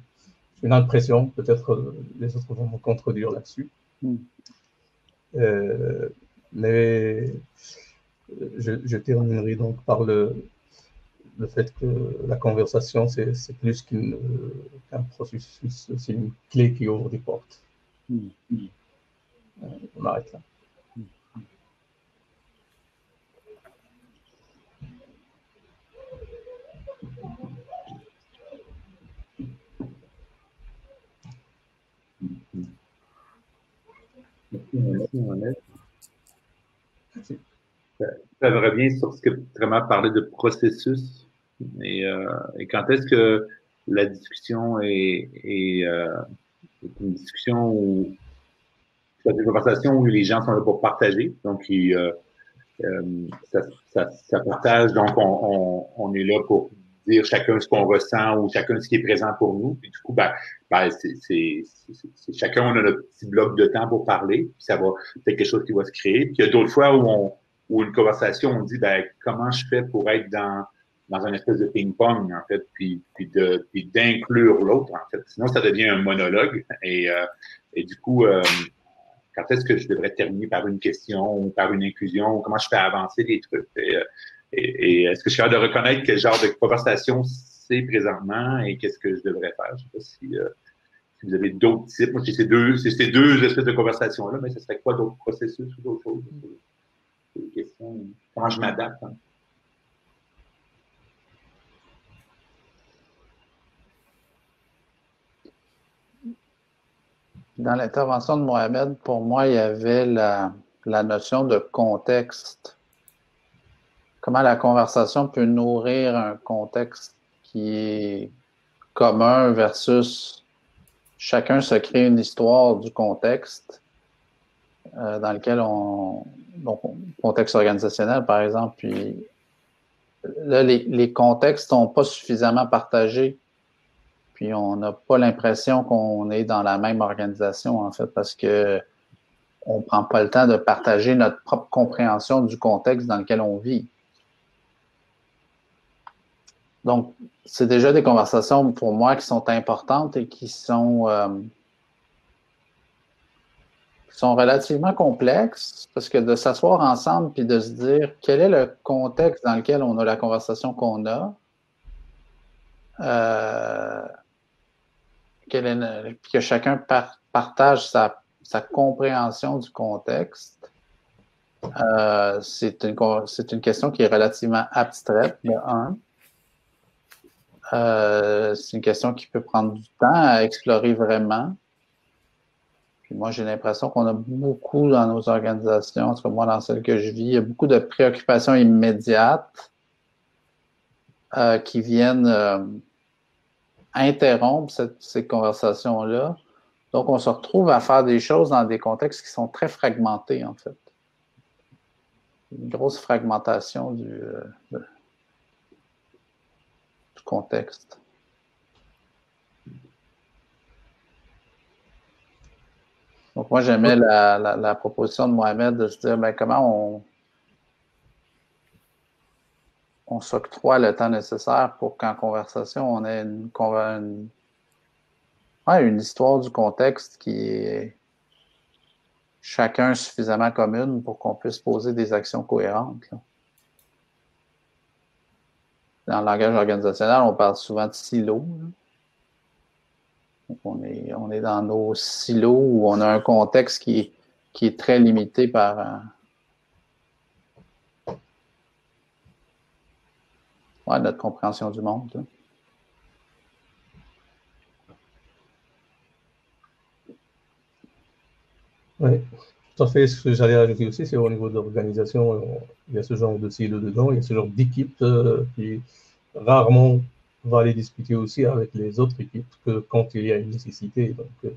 Une impression, peut-être les autres vont me contredire là-dessus. Mais je terminerai donc par le fait que la conversation, c'est plus qu'un processus, c'est une clé qui ouvre des portes. On arrête là. Merci, Mohamed. Ça revient sur ce que tu vraiment parlé de processus et quand est-ce que la discussion est une discussion où c'est une conversation où les gens sont là pour partager, donc ça partage, donc on est là pour dire chacun ce qu'on ressent ou chacun ce qui est présent pour nous. Puis du coup, c'est chacun on a notre petit bloc de temps pour parler, puis ça va peut-être quelque chose qui va se créer. Puis il y a d'autres fois où une conversation, on dit comment je fais pour être dans un espèce de ping-pong, en fait, puis d'inclure l'autre, en fait. Sinon, ça devient un monologue. Et du coup, quand est-ce que je devrais terminer par une question ou par une inclusion? Comment je fais avancer les trucs? Et est-ce que je suis capable de reconnaître quel genre de conversation c'est présentement et qu'est-ce que je devrais faire? Je ne sais pas si vous avez d'autres types. Moi, c'est ces deux espèces de conversations-là, mais ce serait quoi d'autres processus ou d'autres choses? C'est des questions. Comment je m'adapte? Hein? Dans l'intervention de Mohamed, pour moi, il y avait la notion de contexte. Comment la conversation peut nourrir un contexte qui est commun versus chacun se crée une histoire du contexte dans lequel donc, contexte organisationnel, par exemple, puis là, les contextes sont pas suffisamment partagés. Puis on n'a pas l'impression qu'on est dans la même organisation, en fait, parce que on ne prend pas le temps de partager notre propre compréhension du contexte dans lequel on vit. Donc, c'est déjà des conversations pour moi qui sont importantes et qui sont relativement complexes, parce que de s'asseoir ensemble puis de se dire quel est le contexte dans lequel on a la conversation qu'on a, puis que chacun partage sa compréhension du contexte, c'est une question qui est relativement abstraite, de un. C'est une question qui peut prendre du temps à explorer vraiment. Puis moi, j'ai l'impression qu'on a beaucoup dans nos organisations, en tout cas moi, dans celle que je vis, il y a beaucoup de préoccupations immédiates qui viennent interrompre ces conversations-là. Donc, on se retrouve à faire des choses dans des contextes qui sont très fragmentés, en fait. Une grosse fragmentation du contexte. Donc, moi, j'aimais la proposition de Mohamed de se dire comment on s'octroie le temps nécessaire pour qu'en conversation, on ait une histoire du contexte qui est chacun suffisamment commune pour qu'on puisse poser des actions cohérentes. Là. Dans le langage organisationnel, on parle souvent de silos. Donc on est dans nos silos où on a un contexte qui est très limité par notre compréhension du monde. Là. Oui, tout à fait. Ce que j'allais ajouter aussi, c'est au niveau de l'organisation, il y a ce genre de silos dedans, il y a ce genre d'équipe qui rarement va aller discuter aussi avec les autres équipes que quand il y a une nécessité. Donc,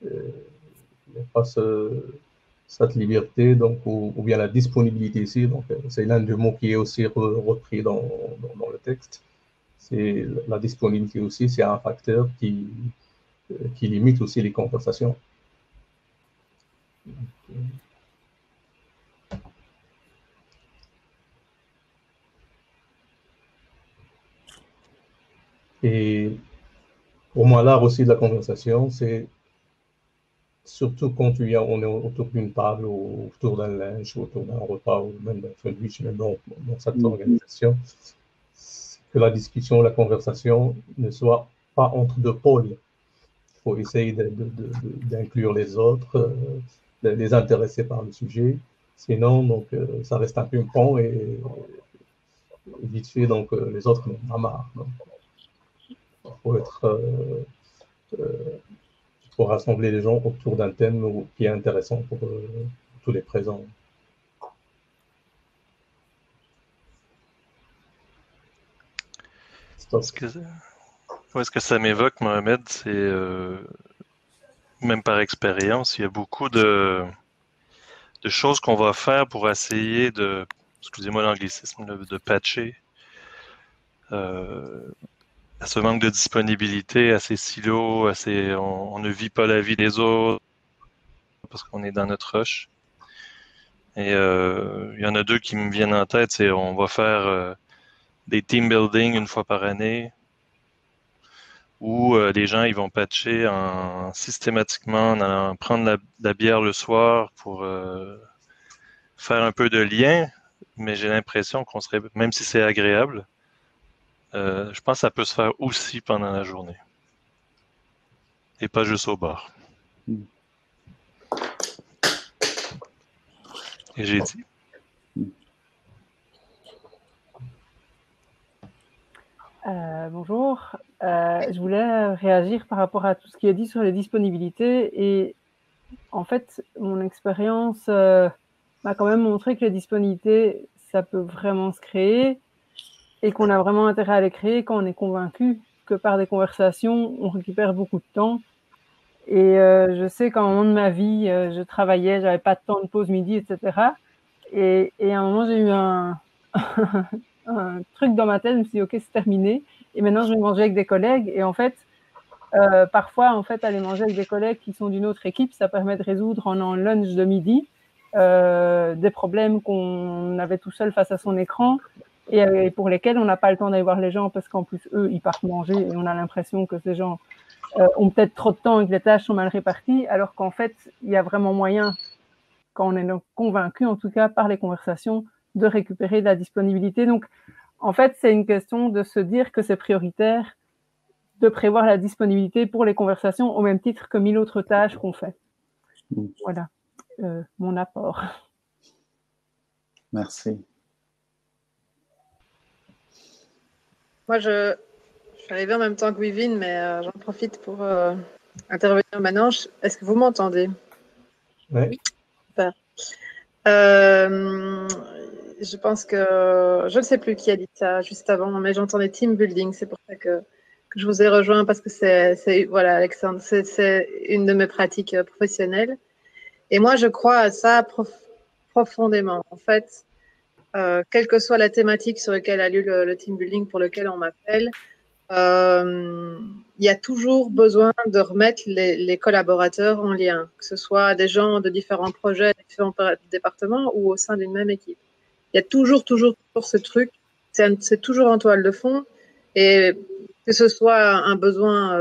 il n'y a pas cette liberté, donc, ou bien la disponibilité ici. Donc, c'est l'un des mots qui est aussi repris dans le texte. C'est la disponibilité aussi, c'est un facteur qui limite aussi les conversations. Et pour moi, l'art aussi de la conversation, c'est surtout quand on est autour d'une table, ou autour d'un linge, ou autour d'un repas, ou même d'un sandwich, même dans cette organisation, que la discussion, la conversation ne soit pas entre deux pôles. Il faut essayer d'inclure les autres, de les intéresser par le sujet. Sinon, donc, ça reste un ping-pong et vite fait, donc, les autres n'ont pas marre. Donc, il faut être pour rassembler les gens autour d'un thème qui est intéressant pour tous les présents. Ce que ça m'évoque, Mohamed, c'est même par expérience, il y a beaucoup de choses qu'on va faire pour essayer de, excusez-moi l'anglicisme, de patcher à ce manque de disponibilité, à ces silos, on ne vit pas la vie des autres parce qu'on est dans notre rush. Et il y en a deux qui me viennent en tête, c'est on va faire des team building une fois par année où les gens ils vont patcher systématiquement en allant prendre la bière le soir pour faire un peu de lien, mais j'ai l'impression qu'on serait, même si c'est agréable, je pense que ça peut se faire aussi pendant la journée. Et pas juste au bar. Et j'ai dit. Bonjour. Je voulais réagir par rapport à tout ce qui est dit sur les disponibilités. Et en fait, mon expérience m'a quand même montré que les disponibilités, ça peut vraiment se créer et qu'on a vraiment intérêt à les créer quand on est convaincu que par des conversations, on récupère beaucoup de temps. Et je sais qu'à un moment de ma vie, je travaillais, j'avais pas de temps de pause midi, etc. Et à un moment, j'ai eu un truc dans ma tête, je me suis dit, ok, c'est terminé. Et maintenant, je vais manger avec des collègues. Et en fait, parfois, aller manger avec des collègues qui sont d'une autre équipe, ça permet de résoudre en un lunch de midi des problèmes qu'on avait tout seul face à son écran et pour lesquels on n'a pas le temps d'aller voir les gens parce qu'en plus, eux, ils partent manger et on a l'impression que ces gens ont peut-être trop de temps et que les tâches sont mal réparties, alors qu'en fait, il y a vraiment moyen, quand on est convaincu, en tout cas par les conversations, de récupérer de la disponibilité. Donc, en fait, c'est une question de se dire que c'est prioritaire de prévoir la disponibilité pour les conversations au même titre que 1000 autres tâches qu'on fait. Voilà mon apport. Merci. Moi, je suis arrivée en même temps que Wivine, mais j'en profite pour intervenir maintenant. Est-ce que vous m'entendez? Oui. Super. Je pense que je ne sais plus qui a dit ça juste avant, mais j'entendais team building. C'est pour ça que je vous ai rejoint parce que voilà, Alexandre, c'est une de mes pratiques professionnelles. Et moi, je crois à ça profondément. En fait, quelle que soit la thématique sur laquelle a lieu le team building pour lequel on m'appelle, il y a toujours besoin de remettre les collaborateurs en lien, que ce soit des gens de différents projets, différents départements ou au sein d'une même équipe. Il y a toujours ce truc, c'est toujours en toile de fond, et que ce soit un besoin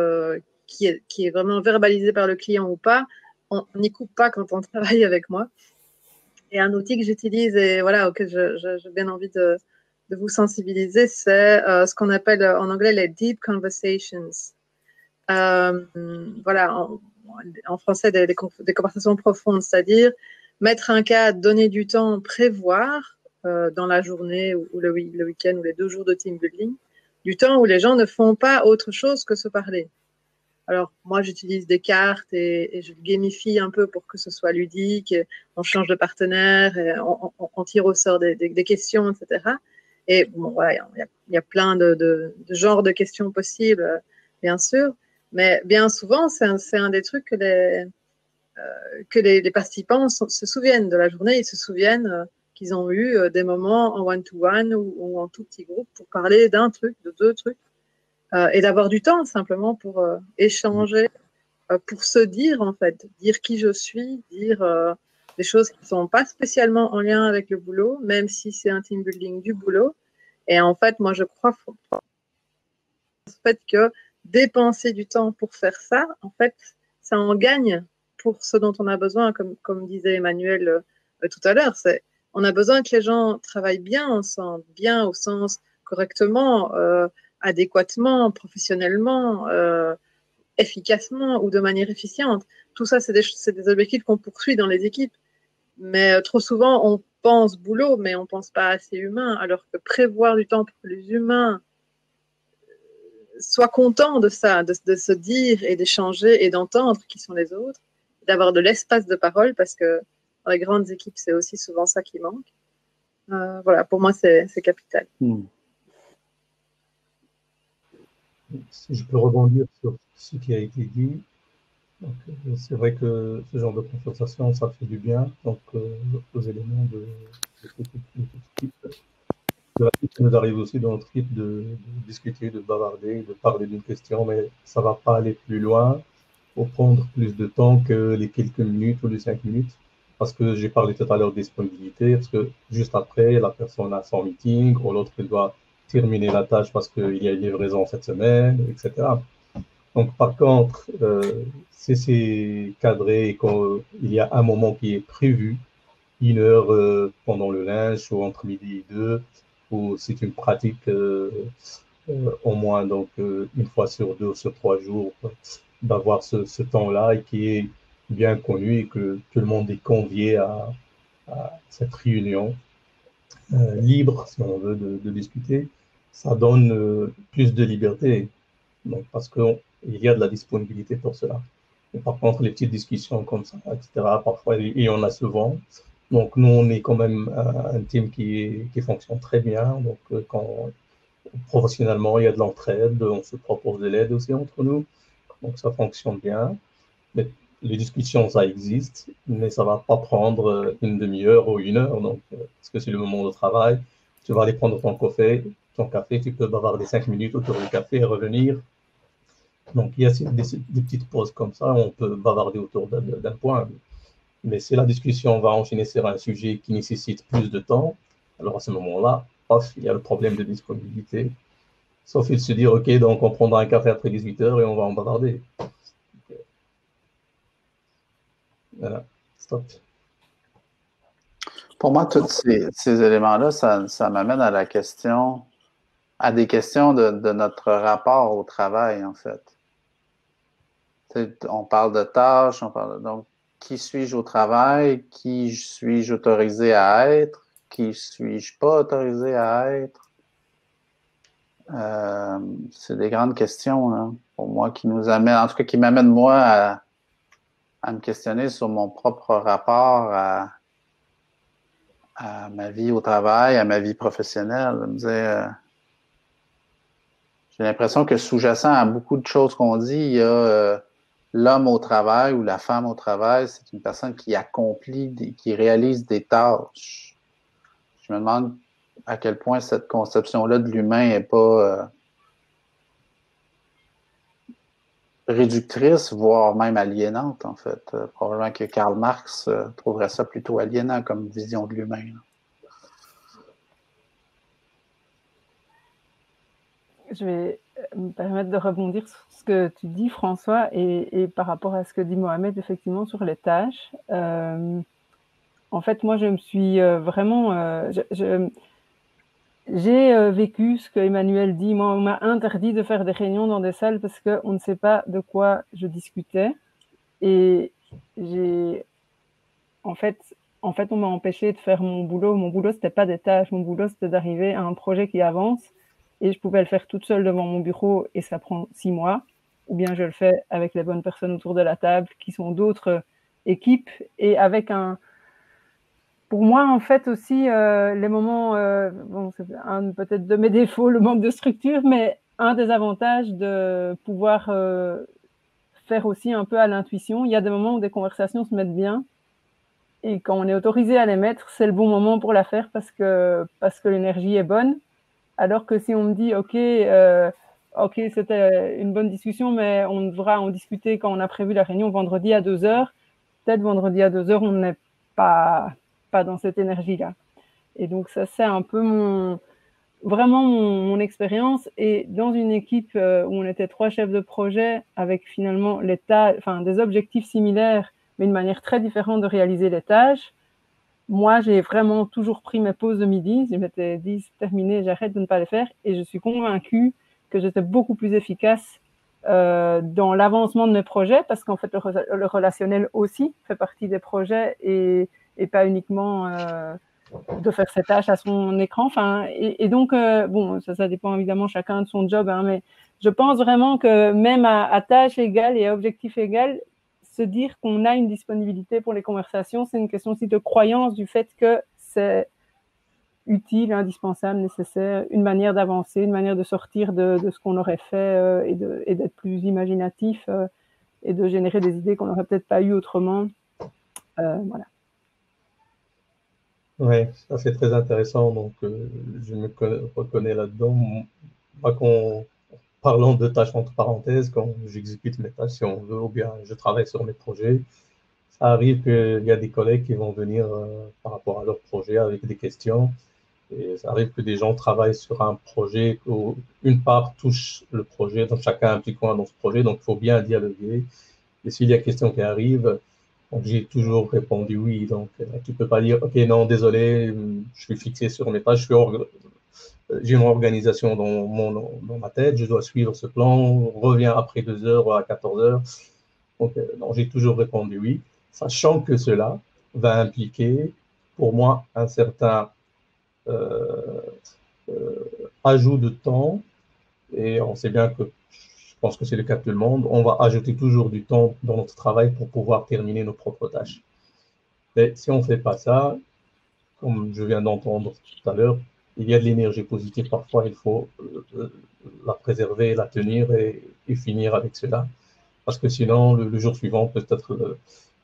qui est vraiment verbalisé par le client ou pas, on n'y coupe pas quand on travaille avec moi. Et un outil que j'utilise et voilà, auquel j'ai bien envie de vous sensibiliser, c'est ce qu'on appelle en anglais les deep conversations. Voilà, en français, des conversations profondes, c'est-à-dire mettre un cadre, donner du temps, prévoir dans la journée ou le week-end ou les 2 jours de team building, du temps où les gens ne font pas autre chose que se parler. Alors, moi, j'utilise des cartes et je gamifie un peu pour que ce soit ludique. On change de partenaire, et on tire au sort des questions, etc. Et bon, voilà, il y a plein de genres de questions possibles, bien sûr. Mais bien souvent, c'est un des trucs que les participants se souviennent de la journée. Ils se souviennent qu'ils ont eu des moments en one-to-one ou en tout petit groupe pour parler d'un truc, de 2 trucs. Et d'avoir du temps simplement pour échanger, pour se dire en fait, dire qui je suis, dire des choses qui ne sont pas spécialement en lien avec le boulot, même si c'est un team building du boulot. Et en fait, moi, je crois en fait que dépenser du temps pour faire ça, en fait, ça en gagne pour ce dont on a besoin, comme disait Emmanuel tout à l'heure. On a besoin que les gens travaillent bien ensemble, bien au sens correctement, adéquatement, professionnellement, efficacement ou de manière efficiente. Tout ça, c'est des objectifs qu'on poursuit dans les équipes. Mais trop souvent, on pense boulot, mais on ne pense pas assez humain, alors que prévoir du temps pour que les humains soient contents de ça, de se dire et d'échanger et d'entendre qui sont les autres, d'avoir de l'espace de parole, parce que dans les grandes équipes, c'est aussi souvent ça qui manque. Voilà, pour moi, c'est capital. Si je peux rebondir sur ce qui a été dit, c'est vrai que ce genre de conversation, ça fait du bien, donc aux éléments de l'équipe. Ça nous arrive aussi dans notre équipe de discuter, de bavarder, de parler d'une question, mais ça ne va pas aller plus loin ou prendre plus de temps que les quelques minutes ou les 5 minutes. Parce que j'ai parlé tout à l'heure de disponibilité, parce que juste après, la personne a son meeting, ou l'autre doit terminer la tâche parce qu'il y a une livraison cette semaine, etc. Donc, par contre, si c'est cadré et qu'il y a un moment qui est prévu, 1 heure pendant le lunch ou entre midi et 2, ou c'est une pratique au moins donc 1 fois sur 2 ou sur 3 jours, d'avoir ce temps-là et qui est bien connu et que tout le monde est convié à cette réunion libre, si on veut, de discuter. Ça donne plus de liberté, donc, parce qu'il y a de la disponibilité pour cela. Et par contre, les petites discussions comme ça, etc., parfois, il y en a souvent. Donc, nous, on est quand même un team qui fonctionne très bien. Donc, quand professionnellement, il y a de l'entraide, on se propose de l'aide aussi entre nous. Donc, ça fonctionne bien. Mais les discussions, ça existe, mais ça ne va pas prendre 1 demi-heure ou 1 heure. Donc, parce que c'est le moment de travail. Tu vas aller prendre ton café, tu peux bavarder 5 minutes autour du café et revenir. Donc, il y a des petites pauses comme ça, on peut bavarder autour d'un point. Mais si la discussion va enchaîner sur un sujet qui nécessite plus de temps, alors à ce moment-là, il y a le problème de disponibilité. Sauf il se dire, OK, donc on prendra un café après 18 h et on va en bavarder. Voilà, stop. Pour moi, tous ces éléments-là, ça m'amène à des questions de notre rapport au travail, en fait. On parle de tâches, donc, qui suis-je au travail? Qui suis-je autorisé à être? Qui suis-je pas autorisé à être? C'est des grandes questions, hein, pour moi, qui nous amènent, en tout cas, qui m'amènent, moi, à me questionner sur mon propre rapport à ma vie au travail, à ma vie professionnelle. Me dire, j'ai l'impression que sous-jacent à beaucoup de choses qu'on dit, il y a l'homme au travail ou la femme au travail, c'est une personne qui accomplit, qui réalise des tâches. Je me demande à quel point cette conception-là de l'humain n'est pas réductrice, voire même aliénante, en fait. Probablement que Karl Marx trouverait ça plutôt aliénant comme vision de l'humain. Je vais me permettre de rebondir sur ce que tu dis, François, et par rapport à ce que dit Mohamed, effectivement, sur les tâches. En fait, moi, je me suis vraiment... j'ai vécu ce que Emmanuel dit. Moi, on m'a interdit de faire des réunions dans des salles parce qu'on ne sait pas de quoi je discutais. Et en fait, on m'a empêché de faire mon boulot. Mon boulot, c'était pas des tâches. Mon boulot, c'était d'arriver à un projet qui avance. Et je pouvais le faire toute seule devant mon bureau et ça prend 6 mois. Ou bien je le fais avec les bonnes personnes autour de la table qui sont d'autres équipes et avec un... Pour moi, en fait, aussi, les moments... bon, c'est peut-être de mes défauts, le manque de structure, mais un des avantages de pouvoir faire aussi un peu à l'intuition. Il y a des moments où des conversations se mettent bien et quand on est autorisé à les mettre, c'est le bon moment pour la faire parce que l'énergie est bonne. Alors que si on me dit, OK, c'était une bonne discussion, mais on devra en discuter quand on a prévu la réunion vendredi à 2 h, peut-être vendredi à 2 h, on n'est pas dans cette énergie-là. Et donc, ça, c'est un peu vraiment mon expérience. Et dans une équipe où on était 3 chefs de projet avec finalement des objectifs similaires, mais une manière très différente de réaliser les tâches, moi, j'ai vraiment toujours pris mes pauses de midi. Je m'étais dit, c'est terminé, j'arrête de ne pas les faire. Et je suis convaincue que j'étais beaucoup plus efficace dans l'avancement de mes projets parce qu'en fait, le relationnel aussi fait partie des projets et pas uniquement de faire ses tâches à son écran. Enfin, et donc, bon, ça dépend évidemment chacun de son job, hein, je pense vraiment que même à tâche égale et à objectif égal, se dire qu'on a une disponibilité pour les conversations, c'est une question aussi de croyance du fait que c'est utile, indispensable, nécessaire, une manière d'avancer, une manière de sortir de ce qu'on aurait fait et d'être plus imaginatif et de générer des idées qu'on n'aurait peut-être pas eues autrement. Voilà. Oui, ça c'est très intéressant, donc je me reconnais là-dedans. Moi, parlant de tâches entre parenthèses, quand j'exécute mes tâches, si on veut, ou bien je travaille sur mes projets, ça arrive qu'il y a des collègues qui vont venir par rapport à leur projet avec des questions. Et ça arrive que des gens travaillent sur un projet où une part touche le projet, donc chacun a un petit coin dans ce projet, donc il faut bien dialoguer. Et s'il y a question qui arrive, j'ai toujours répondu oui. Donc tu peux pas dire, ok, non, désolé, je suis fixé sur mes tâches, j'ai une organisation dans ma tête, je dois suivre ce plan, reviens après 2 heures ou à 14 heures. Donc non, j'ai toujours répondu oui, sachant que cela va impliquer pour moi un certain ajout de temps, et on sait bien que, je pense que c'est le cas de tout le monde, on va ajouter toujours du temps dans notre travail pour pouvoir terminer nos propres tâches. Mais si on ne fait pas ça, comme je viens d'entendre tout à l'heure, il y a de l'énergie positive, parfois il faut la préserver, la tenir et finir avec cela. Parce que sinon, le jour suivant, peut-être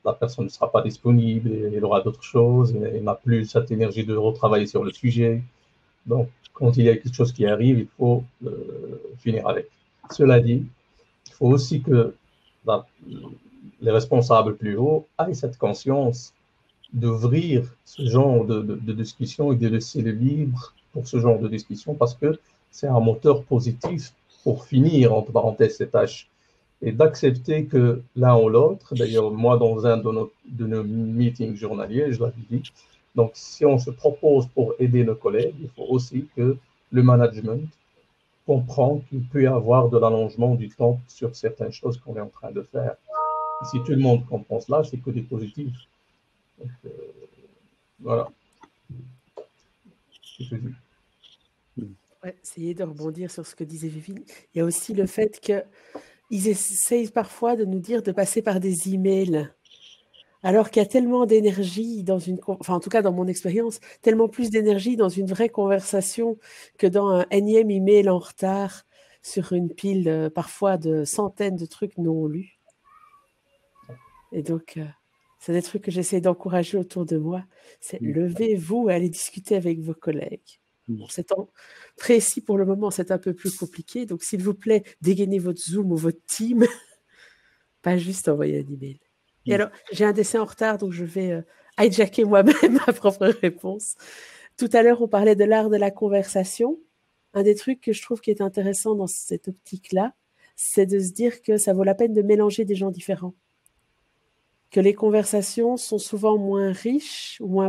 la personne ne sera pas disponible, et elle aura d'autres choses, et elle n'a plus cette énergie de retravailler sur le sujet. Donc, quand il y a quelque chose qui arrive, il faut finir avec. Cela dit, il faut aussi que les responsables plus hauts aient cette conscience d'ouvrir ce genre de discussion et de laisser le libre pour ce genre de discussion, parce que c'est un moteur positif pour finir, entre parenthèses, ces tâches. Et d'accepter que l'un ou l'autre, d'ailleurs, moi, dans un de nos meetings journaliers, je l'avais dit, donc si on se propose pour aider nos collègues, il faut aussi que le management comprend qu'il peut y avoir de l'allongement du temps sur certaines choses qu'on est en train de faire. Et si tout le monde comprend cela, c'est que des positifs. Donc, voilà. Ouais, essayer de rebondir sur ce que disait Vivine. Il y a aussi le fait qu'ils essayent parfois de nous dire de passer par des emails, alors qu'il y a tellement d'énergie dans enfin en tout cas dans mon expérience, tellement plus d'énergie dans une vraie conversation que dans un énième email en retard sur une pile parfois de centaines de trucs non lus. Et donc, c'est des trucs que j'essaie d'encourager autour de moi. C'est levez-vous et allez discuter avec vos collègues. Bon, c'est précis pour le moment, c'est un peu plus compliqué. Donc, s'il vous plaît, dégainez votre Zoom ou votre Team. Pas juste envoyer un email. Et alors, j'ai un dessin en retard, donc je vais hijacker moi-même ma propre réponse. Tout à l'heure, on parlait de l'art de la conversation. Un des trucs que je trouve qui est intéressant dans cette optique-là, c'est de se dire que ça vaut la peine de mélanger des gens différents. Que les conversations sont souvent moins riches ou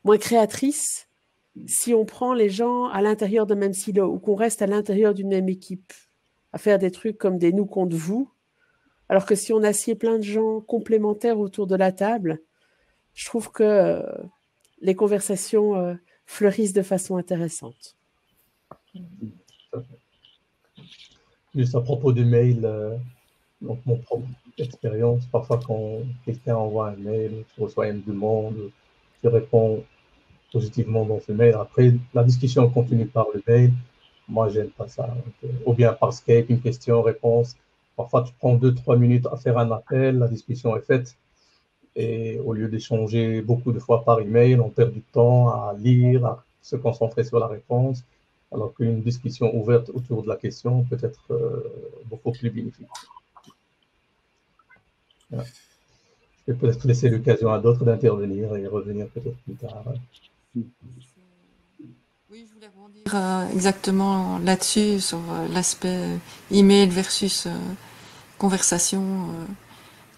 moins créatrices si on prend les gens à l'intérieur d'un même silo ou qu'on reste à l'intérieur d'une même équipe à faire des trucs comme des nous contre vous, alors que si on assied plein de gens complémentaires autour de la table, je trouve que les conversations fleurissent de façon intéressante. Juste à propos du mail, donc mon propre expérience, parfois quand quelqu'un envoie un mail, tu reçois une demande, tu réponds positivement dans ce mail. Après, la discussion continue par le mail. Moi, j'aime pas ça. Ou bien par Skype, une question-réponse. Parfois, tu prends 2-3 minutes à faire un appel, la discussion est faite. Et au lieu d'échanger beaucoup de fois par email, on perd du temps à lire, à se concentrer sur la réponse, alors qu'une discussion ouverte autour de la question peut être beaucoup plus bénéfique. Voilà. Je vais peut-être laisser l'occasion à d'autres d'intervenir et revenir peut-être plus tard. Oui, je voulais rebondir exactement là-dessus, sur l'aspect email versus conversation.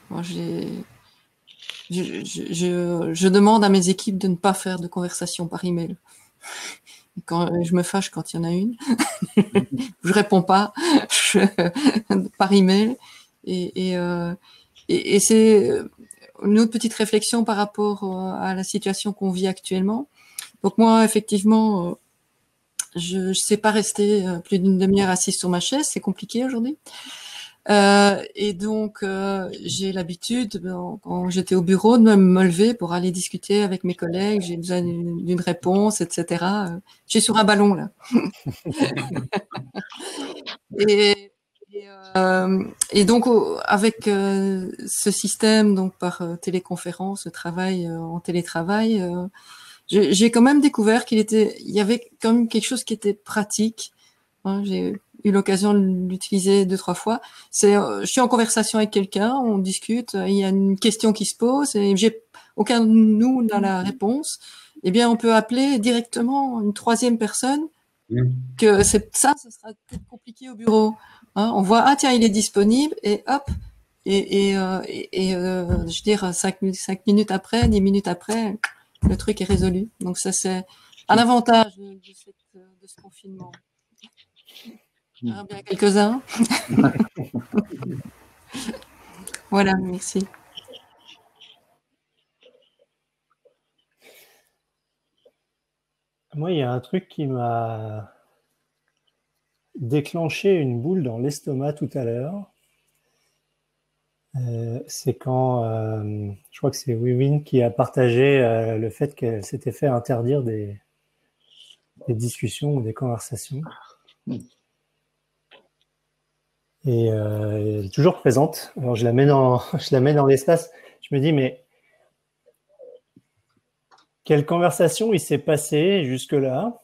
Moi, je demande à mes équipes de ne pas faire de conversation par email. Quand je me fâche quand il y en a une, je réponds pas par email. Et c'est une autre petite réflexion par rapport à la situation qu'on vit actuellement. Donc moi, effectivement, je sais pas rester plus d'une demi-heure assise sur ma chaise, c'est compliqué aujourd'hui. Et donc, j'ai l'habitude, quand j'étais au bureau, de me lever pour aller discuter avec mes collègues. J'ai besoin d'une réponse, etc. Je suis sur un ballon, là. Et donc, avec ce système, donc par téléconférence, le travail en télétravail, j'ai quand même découvert il y avait quand même quelque chose qui était pratique. Hein, j'ai eu l'occasion de l'utiliser 2-3 fois. Je suis en conversation avec quelqu'un, on discute, il y a une question qui se pose et aucun de nous n'a la réponse. Eh bien, on peut appeler directement une troisième personne. Que ça sera peut-être compliqué au bureau. Hein, on voit, ah tiens, il est disponible et hop, je veux dire 5 minutes après, 10 minutes après, le truc est résolu. Donc ça, c'est un avantage de ce confinement. Il y en a bien quelques-uns. Voilà, merci. Moi, il y a un truc qui m'a déclenché une boule dans l'estomac tout à l'heure. C'est quand, je crois que c'est Wiwin qui a partagé le fait qu'elle s'était fait interdire des discussions ou des conversations. Et elle est toujours présente. Alors je la mets dans l'espace. Je me dis, mais quelle conversation il s'est passé jusque-là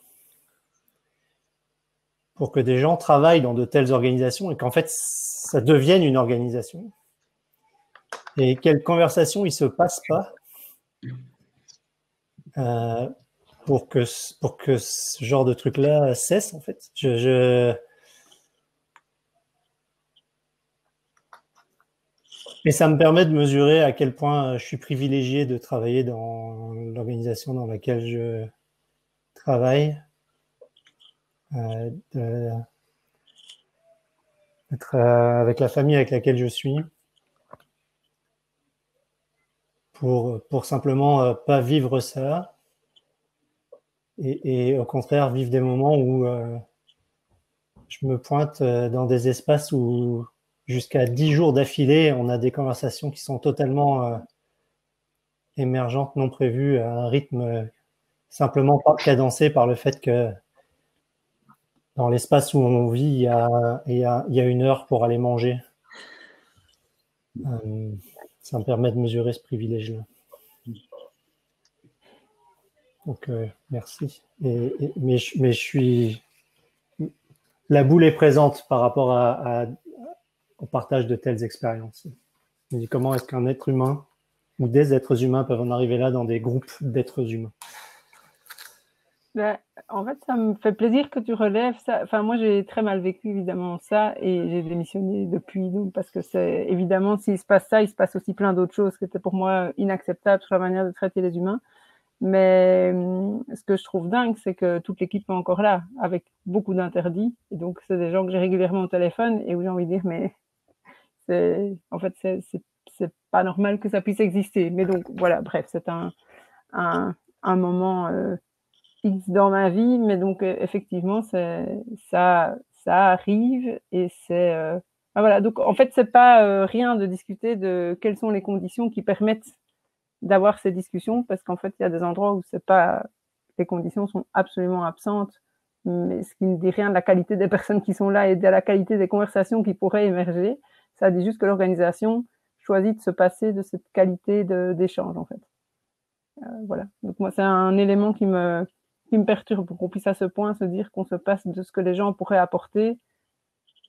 pour que des gens travaillent dans de telles organisations et qu'en fait, ça devienne une organisation. Et quelle conversation il ne se passe pas pour que ce genre de truc-là cesse, en fait. Et ça me permet de mesurer à quel point je suis privilégié de travailler dans l'organisation dans laquelle je travaille. D'être avec la famille avec laquelle je suis pour simplement pas vivre ça et au contraire vivre des moments où je me pointe dans des espaces où jusqu'à 10 jours d'affilée on a des conversations qui sont totalement émergentes, non prévues, à un rythme simplement cadencé par le fait que dans l'espace où on vit, il y a 1 heure pour aller manger. Ça me permet de mesurer ce privilège-là. Donc, merci. Mais je suis... La boule est présente par rapport au partage de telles expériences. Je me dis, comment est-ce qu'un être humain ou des êtres humains peuvent en arriver là dans des groupes d'êtres humains? En fait, ça me fait plaisir que tu relèves ça. Enfin, moi, j'ai très mal vécu, évidemment, ça, et j'ai démissionné depuis, donc, parce que c'est évidemment, s'il se passe ça, il se passe aussi plein d'autres choses qui étaient pour moi inacceptables sur la manière de traiter les humains. Mais ce que je trouve dingue, c'est que toute l'équipe est encore là, avec beaucoup d'interdits. Et donc, c'est des gens que j'ai régulièrement au téléphone et où j'ai envie de dire, mais en fait, c'est pas normal que ça puisse exister. Mais donc, voilà, bref, c'est un moment X dans ma vie, mais donc effectivement, ça arrive et c'est... voilà, donc en fait, c'est pas rien de discuter de quelles sont les conditions qui permettent d'avoir ces discussions, parce qu'en fait, il y a des endroits où c'est pas, les conditions sont absolument absentes, mais ce qui ne dit rien de la qualité des personnes qui sont là et de la qualité des conversations qui pourraient émerger. Ça dit juste que l'organisation choisit de se passer de cette qualité d'échange, en fait. Voilà. Donc moi, c'est un élément qui me perturbe, qu'on puisse à ce point se dire qu'on se passe de ce que les gens pourraient apporter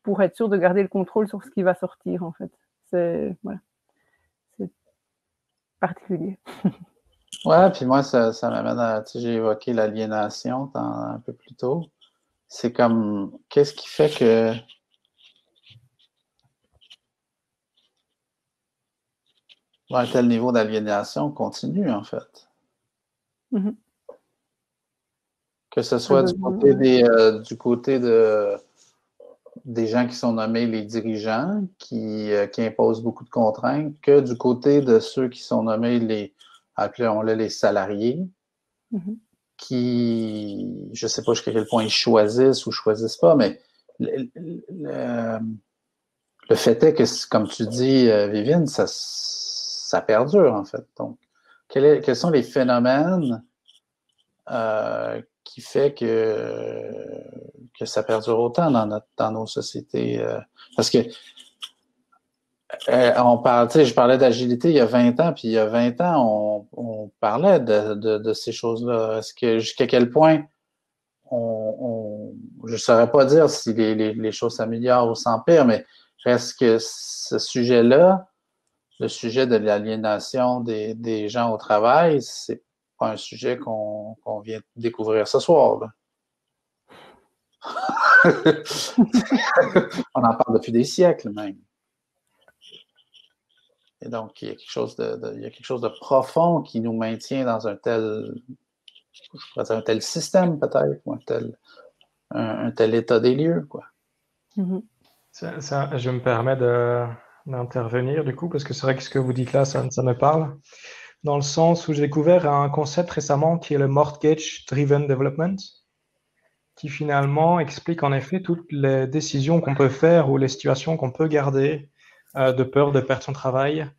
pour être sûr de garder le contrôle sur ce qui va sortir, en fait. C'est particulier. Ouais, puis moi, ça m'amène à, j'ai évoqué l'aliénation un peu plus tôt. C'est comme, qu'est-ce qui fait que un tel niveau d'aliénation continue, en fait? Mm-hmm. Que ce soit du côté des gens qui sont nommés les dirigeants, qui imposent beaucoup de contraintes, que du côté de ceux qui sont nommés appelons-les les salariés. Mm-hmm. qui, je sais pas jusqu'à quel point ils choisissent ou choisissent pas, mais le fait est que, comme tu dis, Viviane, ça perdure, en fait. Donc, quels sont les phénomènes qui fait que ça perdure autant dans nos sociétés? Parce que je parlais d'agilité il y a 20 ans, puis il y a 20 ans, on parlait de ces choses-là. Est-ce que jusqu'à quel point je ne saurais pas dire si les choses s'améliorent ou s'empirent, mais reste que ce sujet-là, le sujet de l'aliénation des gens au travail, c'est pas un sujet qu'on vient découvrir ce soir. On en parle depuis des siècles même. Et donc, il y a quelque chose de profond qui nous maintient dans un tel système peut-être, ou un tel état des lieux, quoi. Je me permets d'intervenir du coup, parce que c'est vrai que ce que vous dites là, ça me parle, dans le sens où j'ai découvert un concept récemment qui est le Mortgage Driven Development, qui finalement explique en effet toutes les décisions qu'on peut faire ou les situations qu'on peut garder de peur de perdre son travail.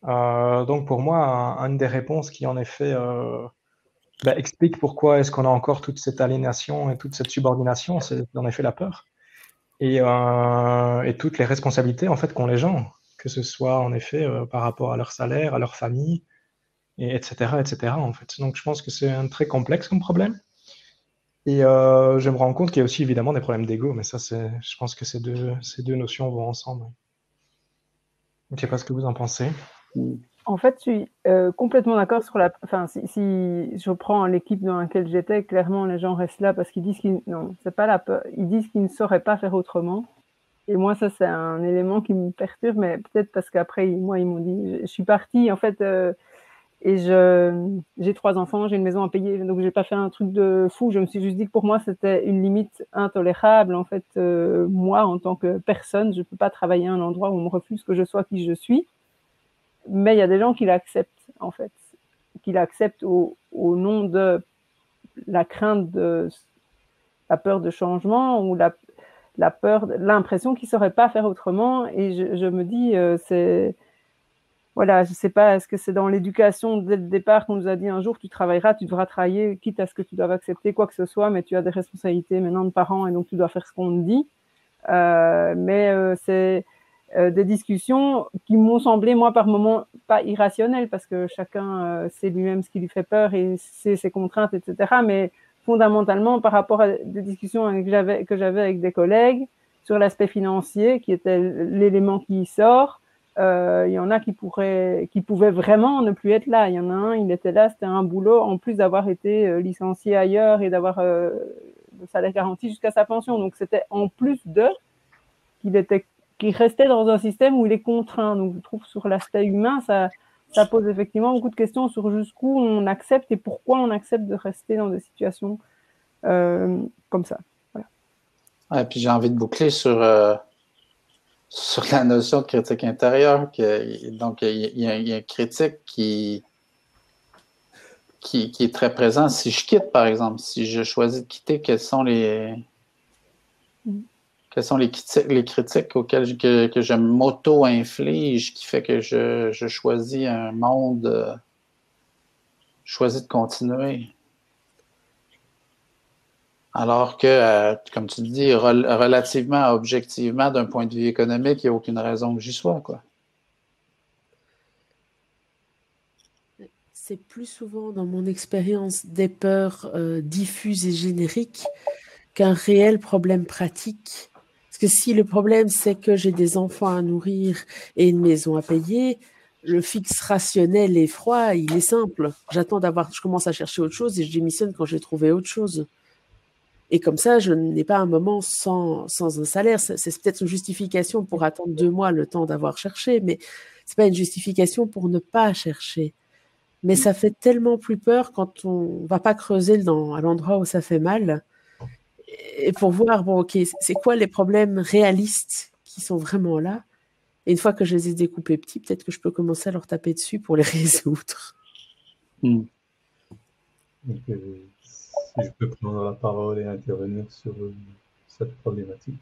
Donc pour moi, une des réponses qui en effet explique pourquoi est-ce qu'on a encore toute cette aliénation et toute cette subordination, c'est en effet la peur. Et toutes les responsabilités en fait qu'ont les gens, que ce soit en effet par rapport à leur salaire, à leur famille, etc., en fait. Donc je pense que c'est un très complexe comme problème. Et je me rends compte qu'il y a aussi évidemment des problèmes d'ego, mais ça, je pense que ces deux notions vont ensemble. Je ne sais pas ce que vous en pensez. En fait, je suis complètement d'accord sur Enfin, si je prends l'équipe dans laquelle j'étais, clairement, les gens restent là parce qu'ils disent non, c'est pas la peur. Ils disent qu'ils ne sauraient pas faire autrement. Et moi, ça, c'est un élément qui me perturbe, mais peut-être parce qu'après, moi, ils m'ont dit, je suis partie, en fait, et j'ai 3 enfants, j'ai une maison à payer, donc j'ai pas fait un truc de fou. Je me suis juste dit que pour moi, c'était une limite intolérable. En fait, moi, en tant que personne, je peux pas travailler à un endroit où on me refuse que je sois qui je suis. Mais il y a des gens qui l'acceptent, en fait, qui l'acceptent au nom de la crainte de la peur de changement ou la peur, l'impression qu'ils ne sauraient pas faire autrement. Et je me dis, voilà, je ne sais pas, est-ce que c'est dans l'éducation dès le départ qu'on nous a dit un jour, tu travailleras, tu devras travailler, quitte à ce que tu doives accepter quoi que ce soit, mais tu as des responsabilités maintenant de parents et donc tu dois faire ce qu'on te dit. C'est des discussions qui m'ont semblé, moi, par moments, pas irrationnelles, parce que chacun sait lui-même ce qui lui fait peur et sait ses contraintes, etc. Mais fondamentalement, par rapport à des discussions que j'avais avec des collègues sur l'aspect financier, qui était l'élément qui sort, il y en a qui pouvaient vraiment ne plus être là. Il y en a un, il était là, c'était un boulot, en plus d'avoir été licencié ailleurs et d'avoir le salaire garanti jusqu'à sa pension. Donc, c'était en plus qu'il restait dans un système où il est contraint. Donc, je trouve sur l'aspect humain, ça pose effectivement beaucoup de questions sur jusqu'où on accepte et pourquoi on accepte de rester dans des situations comme ça. Voilà. Et puis j'ai envie de boucler sur la notion de critique intérieure. Donc, il y a une critique qui est très présente. Si je quitte, par exemple, si je choisis de quitter, quelles sont les critiques auxquelles que je m'auto-inflige qui fait que je choisis un monde, choisis de continuer. Alors que, comme tu le dis, relativement, objectivement, d'un point de vue économique, il n'y a aucune raison que j'y sois, quoi. C'est plus souvent, dans mon expérience, des peurs diffuses et génériques qu'un réel problème pratique. Parce que si le problème, c'est que j'ai des enfants à nourrir et une maison à payer, le fixe rationnel et froid, il est simple. Je commence à chercher autre chose et je démissionne quand j'ai trouvé autre chose. Et comme ça, je n'ai pas un moment sans un salaire. C'est peut-être une justification pour attendre 2 mois le temps d'avoir cherché, mais c'est pas une justification pour ne pas chercher. Mais ça fait tellement plus peur quand on va pas creuser à l'endroit où ça fait mal. Et pour voir, bon, ok, c'est quoi les problèmes réalistes qui sont vraiment là? Et une fois que je les ai découpés petits, peut-être que je peux commencer à leur taper dessus pour les résoudre. si je peux prendre la parole et intervenir sur cette problématique.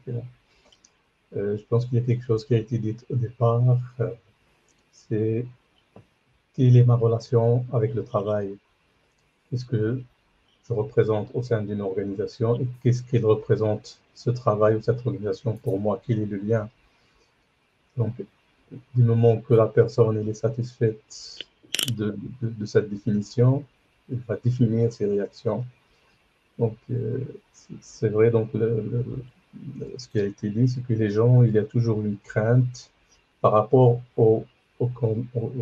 Je pense qu'il y a quelque chose qui a été dit au départ, c'est quelle est ma relation avec le travail? Qu'est-ce que je représente au sein d'une organisation et qu'est-ce qu'il représente ce travail ou cette organisation pour moi? Quel est le lien? Donc, du moment que la personne elle est satisfaite de cette définition, elle va définir ses réactions. Donc, c'est vrai, donc, ce qui a été dit, c'est que les gens, il y a toujours une crainte par rapport aux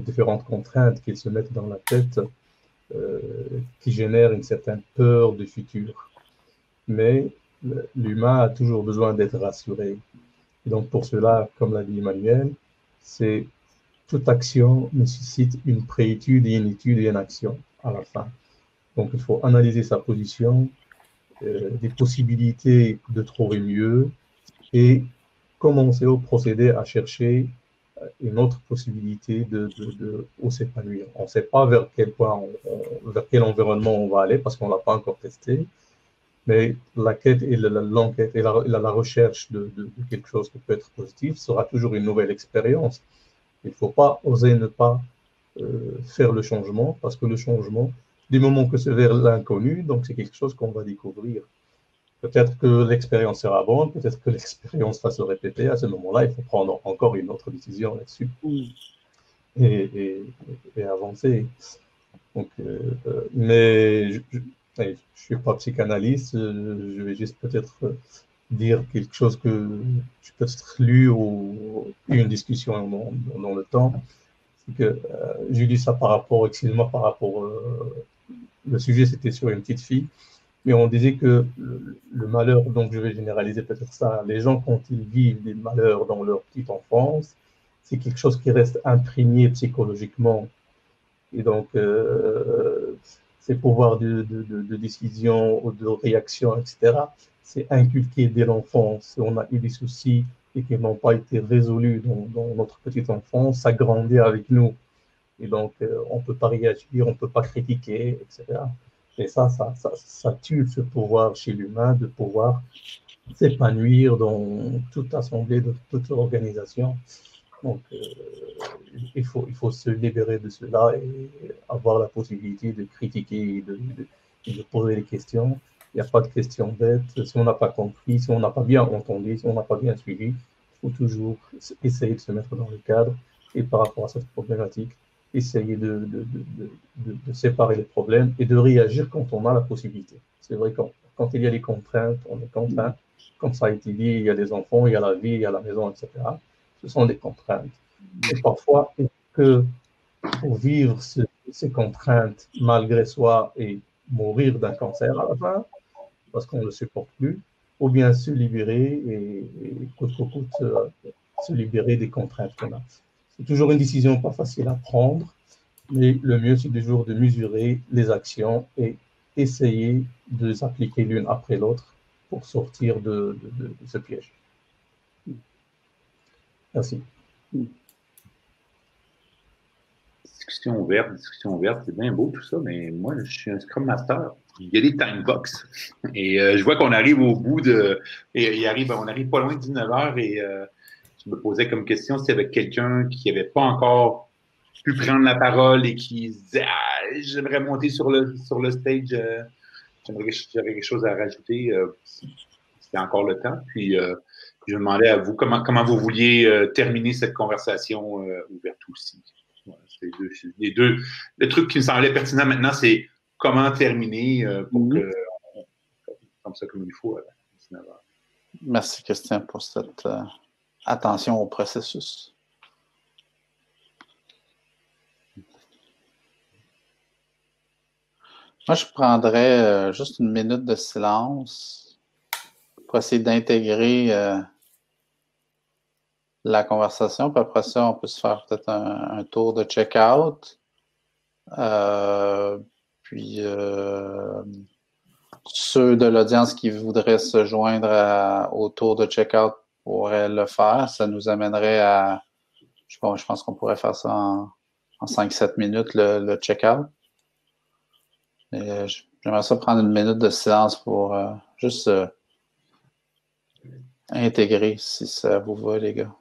différentes contraintes qu'ils se mettent dans la tête, qui génèrent une certaine peur du futur. Mais l'humain a toujours besoin d'être rassuré. Et donc, pour cela, comme l'a dit Emmanuel, c'est toute action nécessite une préétude et une étude et une action à la fin. Donc, il faut analyser sa position, des possibilités de trouver mieux et commencer au procéder à chercher une autre possibilité de s'épanouir. On ne sait pas vers quel point, vers quel environnement on va aller parce qu'on ne l'a pas encore testé, mais la quête et l'enquête et la recherche de quelque chose qui peut être positif sera toujours une nouvelle expérience. Il ne faut pas oser ne pas faire le changement parce que le changement, du moment que c'est vers l'inconnu, donc c'est quelque chose qu'on va découvrir. Peut-être que l'expérience sera bonne, peut-être que l'expérience va se répéter. À ce moment-là, il faut prendre encore une autre décision là-dessus et avancer. Donc, mais je ne suis pas psychanalyste, je vais juste peut-être dire quelque chose que j'ai peut-être lu ou eu une discussion dans le temps. C'est que j'ai lu ça par rapport, excusez-moi, par rapport, le sujet c'était sur une petite fille. Mais on disait que le malheur, donc je vais généraliser peut-être ça, les gens quand ils vivent des malheurs dans leur petite enfance, c'est quelque chose qui reste imprégné psychologiquement. Et donc, ces pouvoirs de décision ou de réaction, etc., c'est inculqué dès l'enfance. Si on a eu des soucis et qui n'ont pas été résolus dans notre petite enfance, ça grandit avec nous. Et donc, on ne peut pas réagir, on ne peut pas critiquer, etc. Et ça tue ce pouvoir chez l'humain de pouvoir s'épanouir dans toute assemblée, de toute organisation. Donc, il faut se libérer de cela et avoir la possibilité de critiquer et de poser des questions. Il n'y a pas de questions bêtes. Si on n'a pas compris, si on n'a pas bien entendu, si on n'a pas bien suivi, il faut toujours essayer de se mettre dans le cadre et par rapport à cette problématique, essayer de séparer les problèmes et de réagir quand on a la possibilité. C'est vrai que quand il y a des contraintes, on est contraint. Comme ça a été dit, il y a des enfants, il y a la vie, il y a la maison, etc. Ce sont des contraintes. Et parfois, que pour vivre ces contraintes malgré soi et mourir d'un cancer à la fin, parce qu'on ne le supporte plus, ou bien se libérer et coûte que coûte se libérer des contraintes qu'on a. C'est toujours une décision pas facile à prendre, mais le mieux, c'est toujours de mesurer les actions et essayer de les appliquer l'une après l'autre pour sortir de ce piège. Merci. Discussion ouverte, c'est bien beau tout ça, mais moi, je suis un Scrum Master. Il y a des time box. Et je vois qu'on arrive au bout de. Et on arrive pas loin de 19h et je me posais comme question s'il y avait quelqu'un qui n'avait pas encore pu prendre la parole et qui disait j'aimerais monter sur le stage, j'aurais quelque chose à rajouter. C'était encore le temps. Puis je me demandais à vous comment vous vouliez terminer cette conversation ouverte aussi. Voilà, c'est les deux. Le truc qui me semblait pertinent maintenant, c'est comment terminer pour que comme ça comme il faut à 19h. Merci Christian pour cette attention au processus. Moi, je prendrais juste une minute de silence pour essayer d'intégrer la conversation. Puis après ça, on peut se faire peut-être un tour de check-out. Puis ceux de l'audience qui voudraient se joindre au tour de check-out pourraient le faire. Ça nous amènerait à... je pense qu'on pourrait faire ça en 5-7 minutes, le check-out. J'aimerais ça prendre une minute de silence pour juste intégrer, si ça vous va, les gars.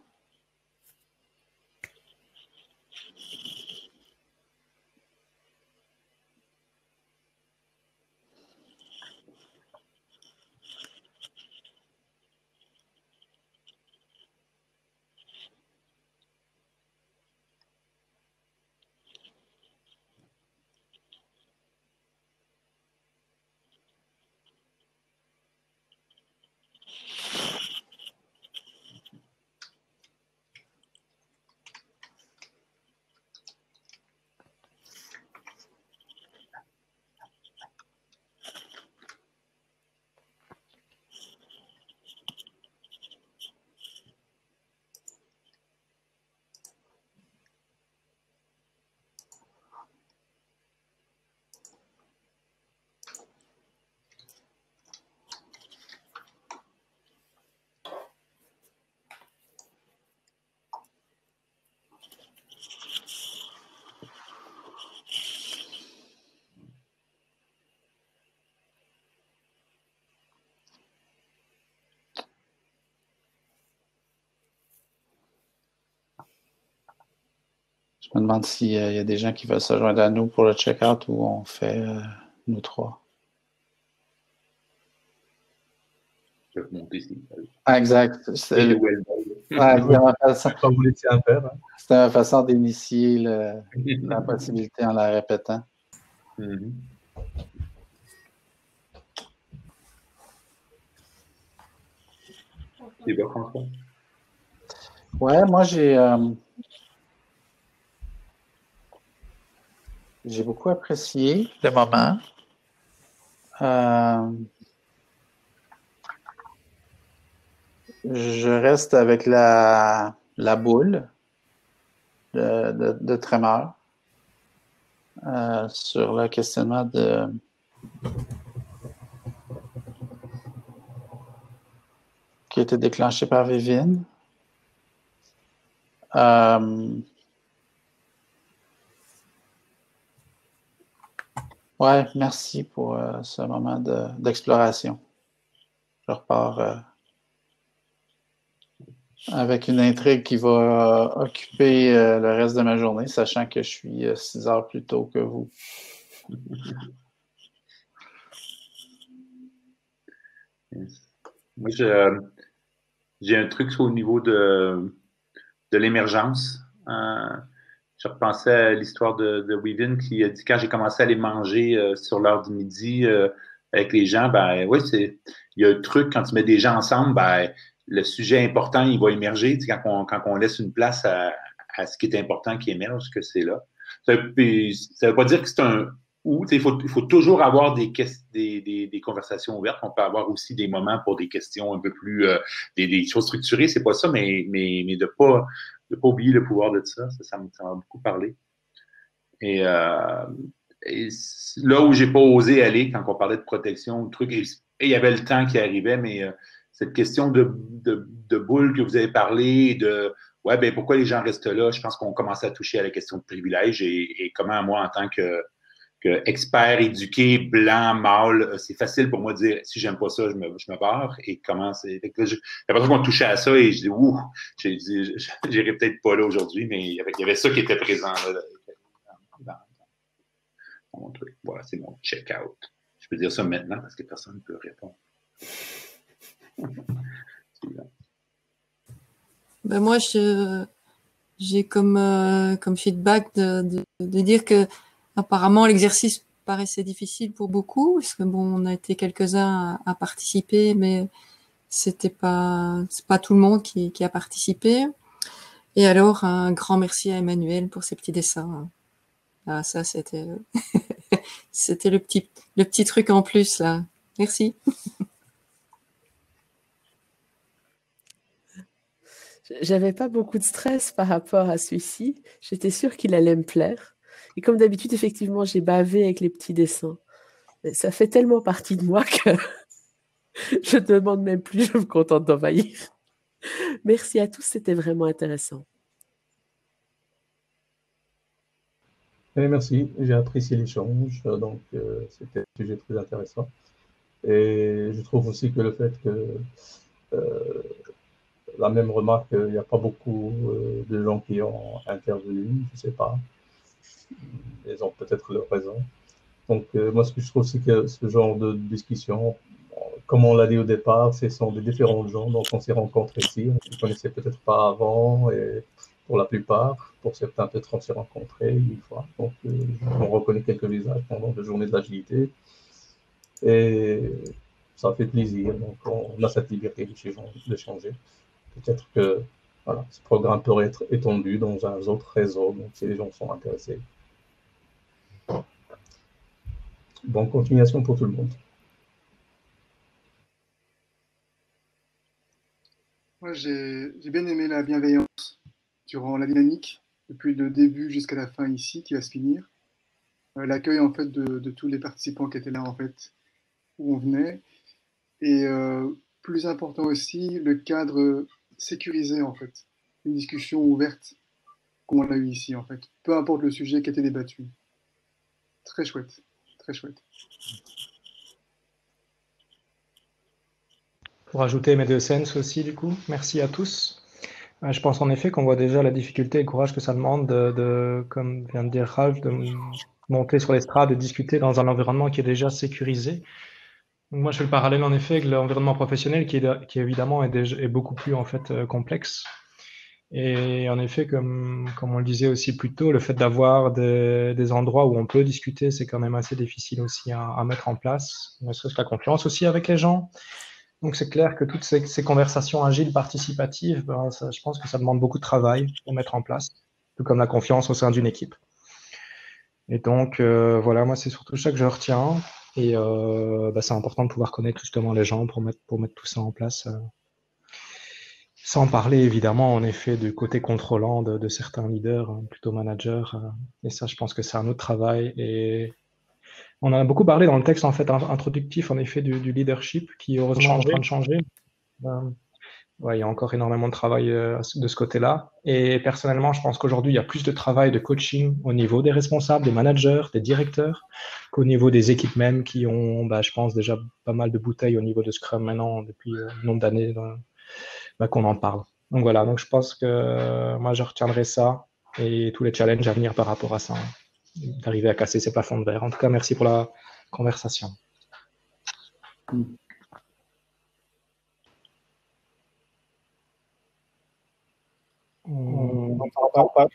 Je me demande s'il y a des gens qui veulent se joindre à nous pour le check-out ou on fait nous trois. Je vais monter ici. Ah, exact. C'est ma façon d'initier la possibilité en la répétant. Mm-hmm. C'est bien, François? Ouais, moi j'ai beaucoup apprécié le moment. Je reste avec la boule de Tremor sur le questionnement qui a été déclenché par Vivine. Ouais, merci pour ce moment d'exploration. Je repars avec une intrigue qui va occuper le reste de ma journée, sachant que je suis 6 heures plus tôt que vous. Moi, j'ai un truc au niveau de l'émergence. Je repensais à l'histoire de Weavin qui a dit quand j'ai commencé à aller manger sur l'heure du midi avec les gens, ben oui, il y a un truc, quand tu mets des gens ensemble, ben le sujet important, il va émerger. Tu sais, quand on laisse une place à ce qui est important qui émerge, que c'est là. Ça veut pas dire que c'est un ou. Il faut toujours avoir des conversations ouvertes. On peut avoir aussi des moments pour des questions un peu plus des choses structurées. C'est pas ça, mais de pas oublier le pouvoir de ça. Ça m'a beaucoup parlé. Et là où j'ai pas osé aller quand on parlait de protection, le truc, et il y avait le temps qui arrivait, mais cette question de boule que vous avez parlé, ouais, ben pourquoi les gens restent là, je pense qu'on commençait à toucher à la question de privilège et comment moi, en tant que expert, éduqué, blanc, mâle, c'est facile pour moi de dire si j'aime pas ça, je me barre. Et comment c'est. J'ai l'impression qu'on touchait à ça et je dis ouh, j'irai peut-être pas là aujourd'hui, mais il y avait ça qui était présent là, dans mon truc. Voilà, c'est mon check-out. Je peux dire ça maintenant parce que personne ne peut répondre. Ben moi, j'ai comme feedback de dire que apparemment l'exercice paraissait difficile pour beaucoup, parce que bon, on a été quelques-uns à participer, mais c'est pas tout le monde qui a participé. Et alors, un grand merci à Emmanuel pour ses petits dessins. Ah, ça, c'était c'était le petit truc en plus, là. Merci. J'avais pas beaucoup de stress par rapport à celui-ci. J'étais sûre qu'il allait me plaire. Et comme d'habitude, effectivement, j'ai bavé avec les petits dessins. Mais ça fait tellement partie de moi que je ne demande même plus, je me contente d'envahir. Merci à tous, c'était vraiment intéressant. Merci, j'ai apprécié l'échange, donc c'était un sujet très intéressant. Et je trouve aussi que le fait que la même remarque, il n'y a pas beaucoup de gens qui ont intervenu, je ne sais pas, ils ont peut-être leur raison. Donc moi, ce que je trouve, c'est que ce genre de discussion, comme on l'a dit au départ, ce sont des différents gens, donc on s'est rencontrés ici, on ne se connaissait peut-être pas avant, et pour la plupart, pour certains peut-être on s'est rencontrés une fois, donc on reconnaît quelques visages pendant des journées d'agilité, et ça fait plaisir, donc on a cette liberté d'échanger. Peut-être que voilà, ce programme pourrait être étendu dans un autre réseau, donc si les gens sont intéressés. Bonne continuation pour tout le monde. Moi, j'ai bien aimé la bienveillance durant la dynamique, depuis le début jusqu'à la fin ici, qui va se finir. L'accueil en fait de tous les participants qui étaient là en fait, où on venait. Et plus important aussi, le cadre sécurisé en fait. Une discussion ouverte, comme on l'a eu ici en fait. Peu importe le sujet qui a été débattu. Très chouette, très chouette. Pour ajouter mes 2 cents aussi, du coup, merci à tous. Je pense en effet qu'on voit déjà la difficulté et le courage que ça demande comme vient de dire Ralph, de monter sur l'estrade, de discuter dans un environnement qui est déjà sécurisé. Donc moi, je fais le parallèle en effet avec l'environnement professionnel qui évidemment est beaucoup plus en fait complexe. Et en effet, comme on le disait aussi plus tôt, le fait d'avoir des endroits où on peut discuter, c'est quand même assez difficile aussi à mettre en place. Ne serait-ce que la confiance aussi avec les gens. Donc c'est clair que toutes ces conversations agiles participatives, je pense que ça demande beaucoup de travail pour mettre en place, tout comme la confiance au sein d'une équipe. Et donc voilà, moi c'est surtout ça que je retiens. Et c'est important de pouvoir connaître justement les gens pour mettre tout ça en place. Sans parler évidemment en effet du côté contrôlant de certains leaders, plutôt managers. Et ça, je pense que c'est un autre travail. Et on a beaucoup parlé dans le texte en fait introductif en effet du leadership qui est heureusement en train de changer. Ouais, il y a encore énormément de travail de ce côté-là. Et personnellement, je pense qu'aujourd'hui, il y a plus de travail de coaching au niveau des responsables, des managers, des directeurs, qu'au niveau des équipes même qui ont, je pense, déjà pas mal de bouteilles au niveau de Scrum maintenant depuis un nombre d'années qu'on en parle. Donc voilà, donc je pense que moi, je retiendrai ça et tous les challenges à venir par rapport à ça, d'arriver à casser ces plafonds de verre. En tout cas, merci pour la conversation. On n'entend pas.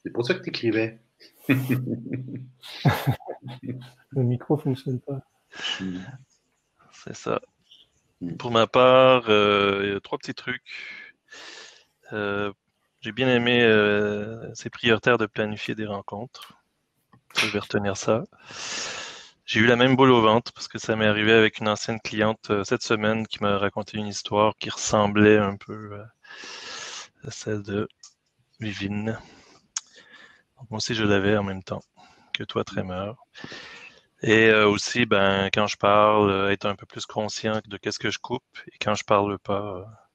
C'est pour ça que tu écrivais. Le micro ne fonctionne pas. C'est ça. Pour ma part, il y a 3 petits trucs. J'ai bien aimé, c'est prioritaire de planifier des rencontres. Ça, je vais retenir ça. J'ai eu la même boule au ventre parce que ça m'est arrivé avec une ancienne cliente cette semaine qui m'a raconté une histoire qui ressemblait un peu à celle de Vivine. Donc, moi aussi, je l'avais en même temps que toi, Tremor. Et aussi, quand je parle, être un peu plus conscient de qu'est-ce que je coupe et quand je parle pas,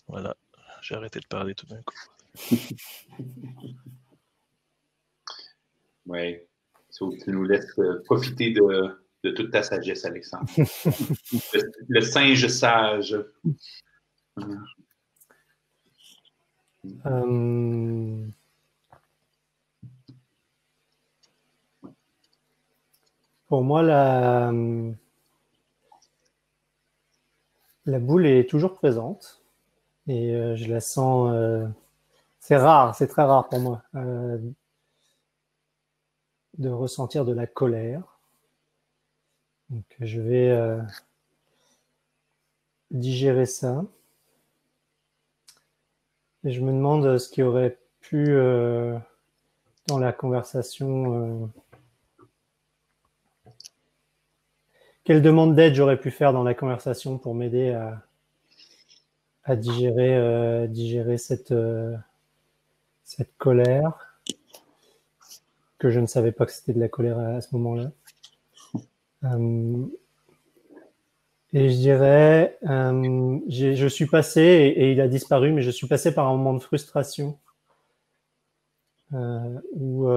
voilà, j'ai arrêté de parler tout d'un coup. Oui, tu nous laisses profiter de toute ta sagesse, Alexandre. le singe sage. Pour moi, la boule est toujours présente et je la sens. C'est rare, c'est très rare pour moi de ressentir de la colère. Donc, je vais digérer ça. Et je me demande ce qui aurait pu, dans la conversation, quelle demande d'aide j'aurais pu faire dans la conversation pour m'aider à digérer cette colère, que je ne savais pas que c'était de la colère à ce moment-là. Et je dirais, je suis passé, et il a disparu, mais je suis passé par un moment de frustration où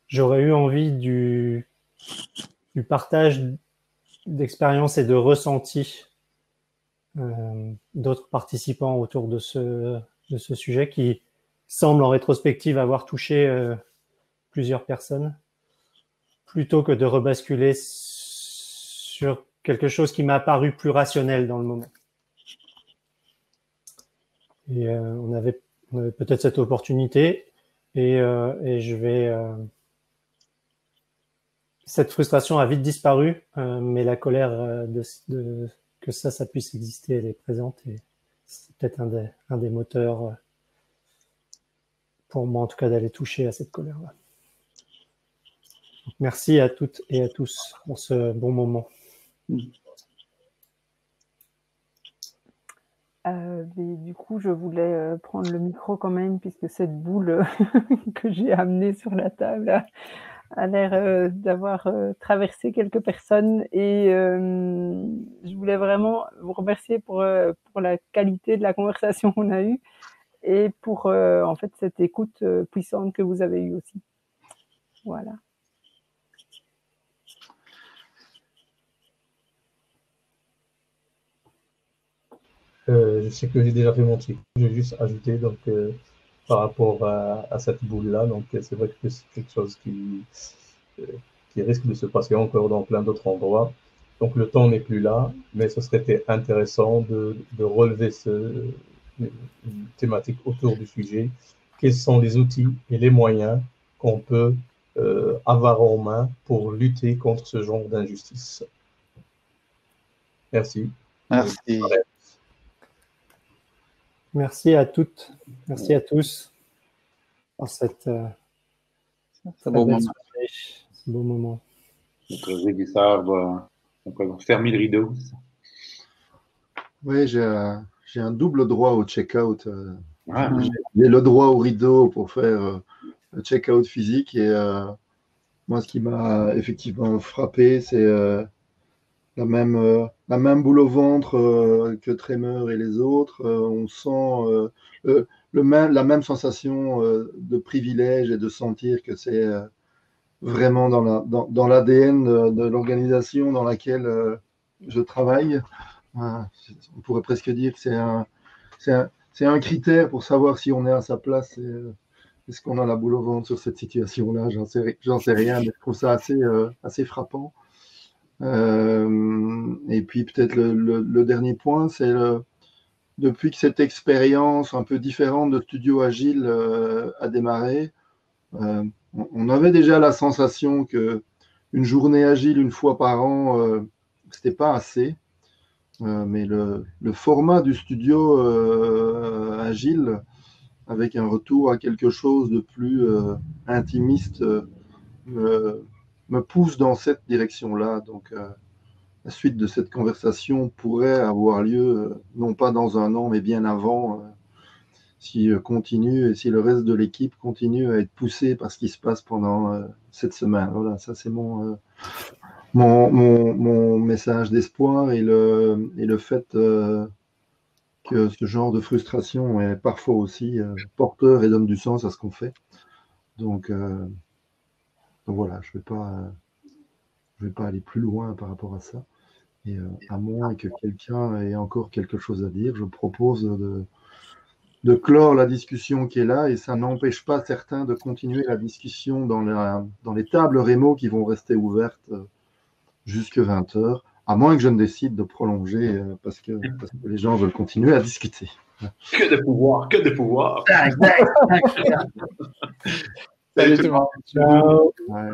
j'aurais eu envie du partage d'expériences et de ressentis d'autres participants autour de ce sujet qui semble en rétrospective avoir touché plusieurs personnes, plutôt que de rebasculer sur quelque chose qui m'a paru plus rationnel dans le moment. Et on avait peut-être cette opportunité, et je vais... Cette frustration a vite disparu, mais la colère que ça puisse exister, elle est présente, et c'est peut-être un des moteurs pour moi, en tout cas, d'aller toucher à cette colère-là. Merci à toutes et à tous pour ce bon moment. Mais du coup, je voulais prendre le micro quand même, puisque cette boule que j'ai amenée sur la table a l'air d'avoir traversé quelques personnes, et je voulais vraiment vous remercier pour la qualité de la conversation qu'on a eue, et pour en fait cette écoute puissante que vous avez eue aussi. Voilà. Je sais que j'ai déjà fait mon truc. Je vais juste ajouter donc, par rapport à cette boule-là. Donc, c'est vrai que c'est quelque chose qui risque de se passer encore dans plein d'autres endroits. Donc, le temps n'est plus là, mais ce serait intéressant de relever une thématique autour du sujet. Quels sont les outils et les moyens qu'on peut avoir en main pour lutter contre ce genre d'injustice? Merci. Merci. Merci à toutes, merci à tous pour cette beau moment. Ce beau moment. Notre régisseur va fermer le rideau. Oui, j'ai un double droit au check-out. J'ai le droit au rideau pour faire le check-out physique, et moi, ce qui m'a effectivement frappé, c'est la même boule au ventre que Tremeur et les autres. On sent la même sensation de privilège, et de sentir que c'est vraiment dans l'ADN de l'organisation dans laquelle je travaille. On pourrait presque dire que c'est un critère pour savoir si on est à sa place. Est-ce qu'on a la boule au ventre sur cette situation-là? J'en sais rien, mais je trouve ça assez frappant. Et puis peut-être le dernier point, c'est depuis que cette expérience un peu différente de Studio Agile a démarré, on avait déjà la sensation que une journée agile une fois par an, c'était pas assez. Mais le format du studio agile, avec un retour à quelque chose de plus intimiste, me pousse dans cette direction-là. Donc, la suite de cette conversation pourrait avoir lieu, non pas dans un an, mais bien avant, si le reste de l'équipe continue à être poussé par ce qui se passe pendant cette semaine. Voilà, ça c'est mon message d'espoir, et le fait que ce genre de frustration est parfois aussi porteur et donne du sens à ce qu'on fait. Donc voilà, je vais pas aller plus loin par rapport à ça. Et à moins que quelqu'un ait encore quelque chose à dire, je propose de clore la discussion qui est là, et ça n'empêche pas certains de continuer la discussion dans les tables rémo qui vont rester ouvertes jusque 20h, à moins que je ne décide de prolonger parce que les gens veulent continuer à discuter. Que de pouvoir, que de pouvoir. Salut tout le monde. Ciao. Ouais.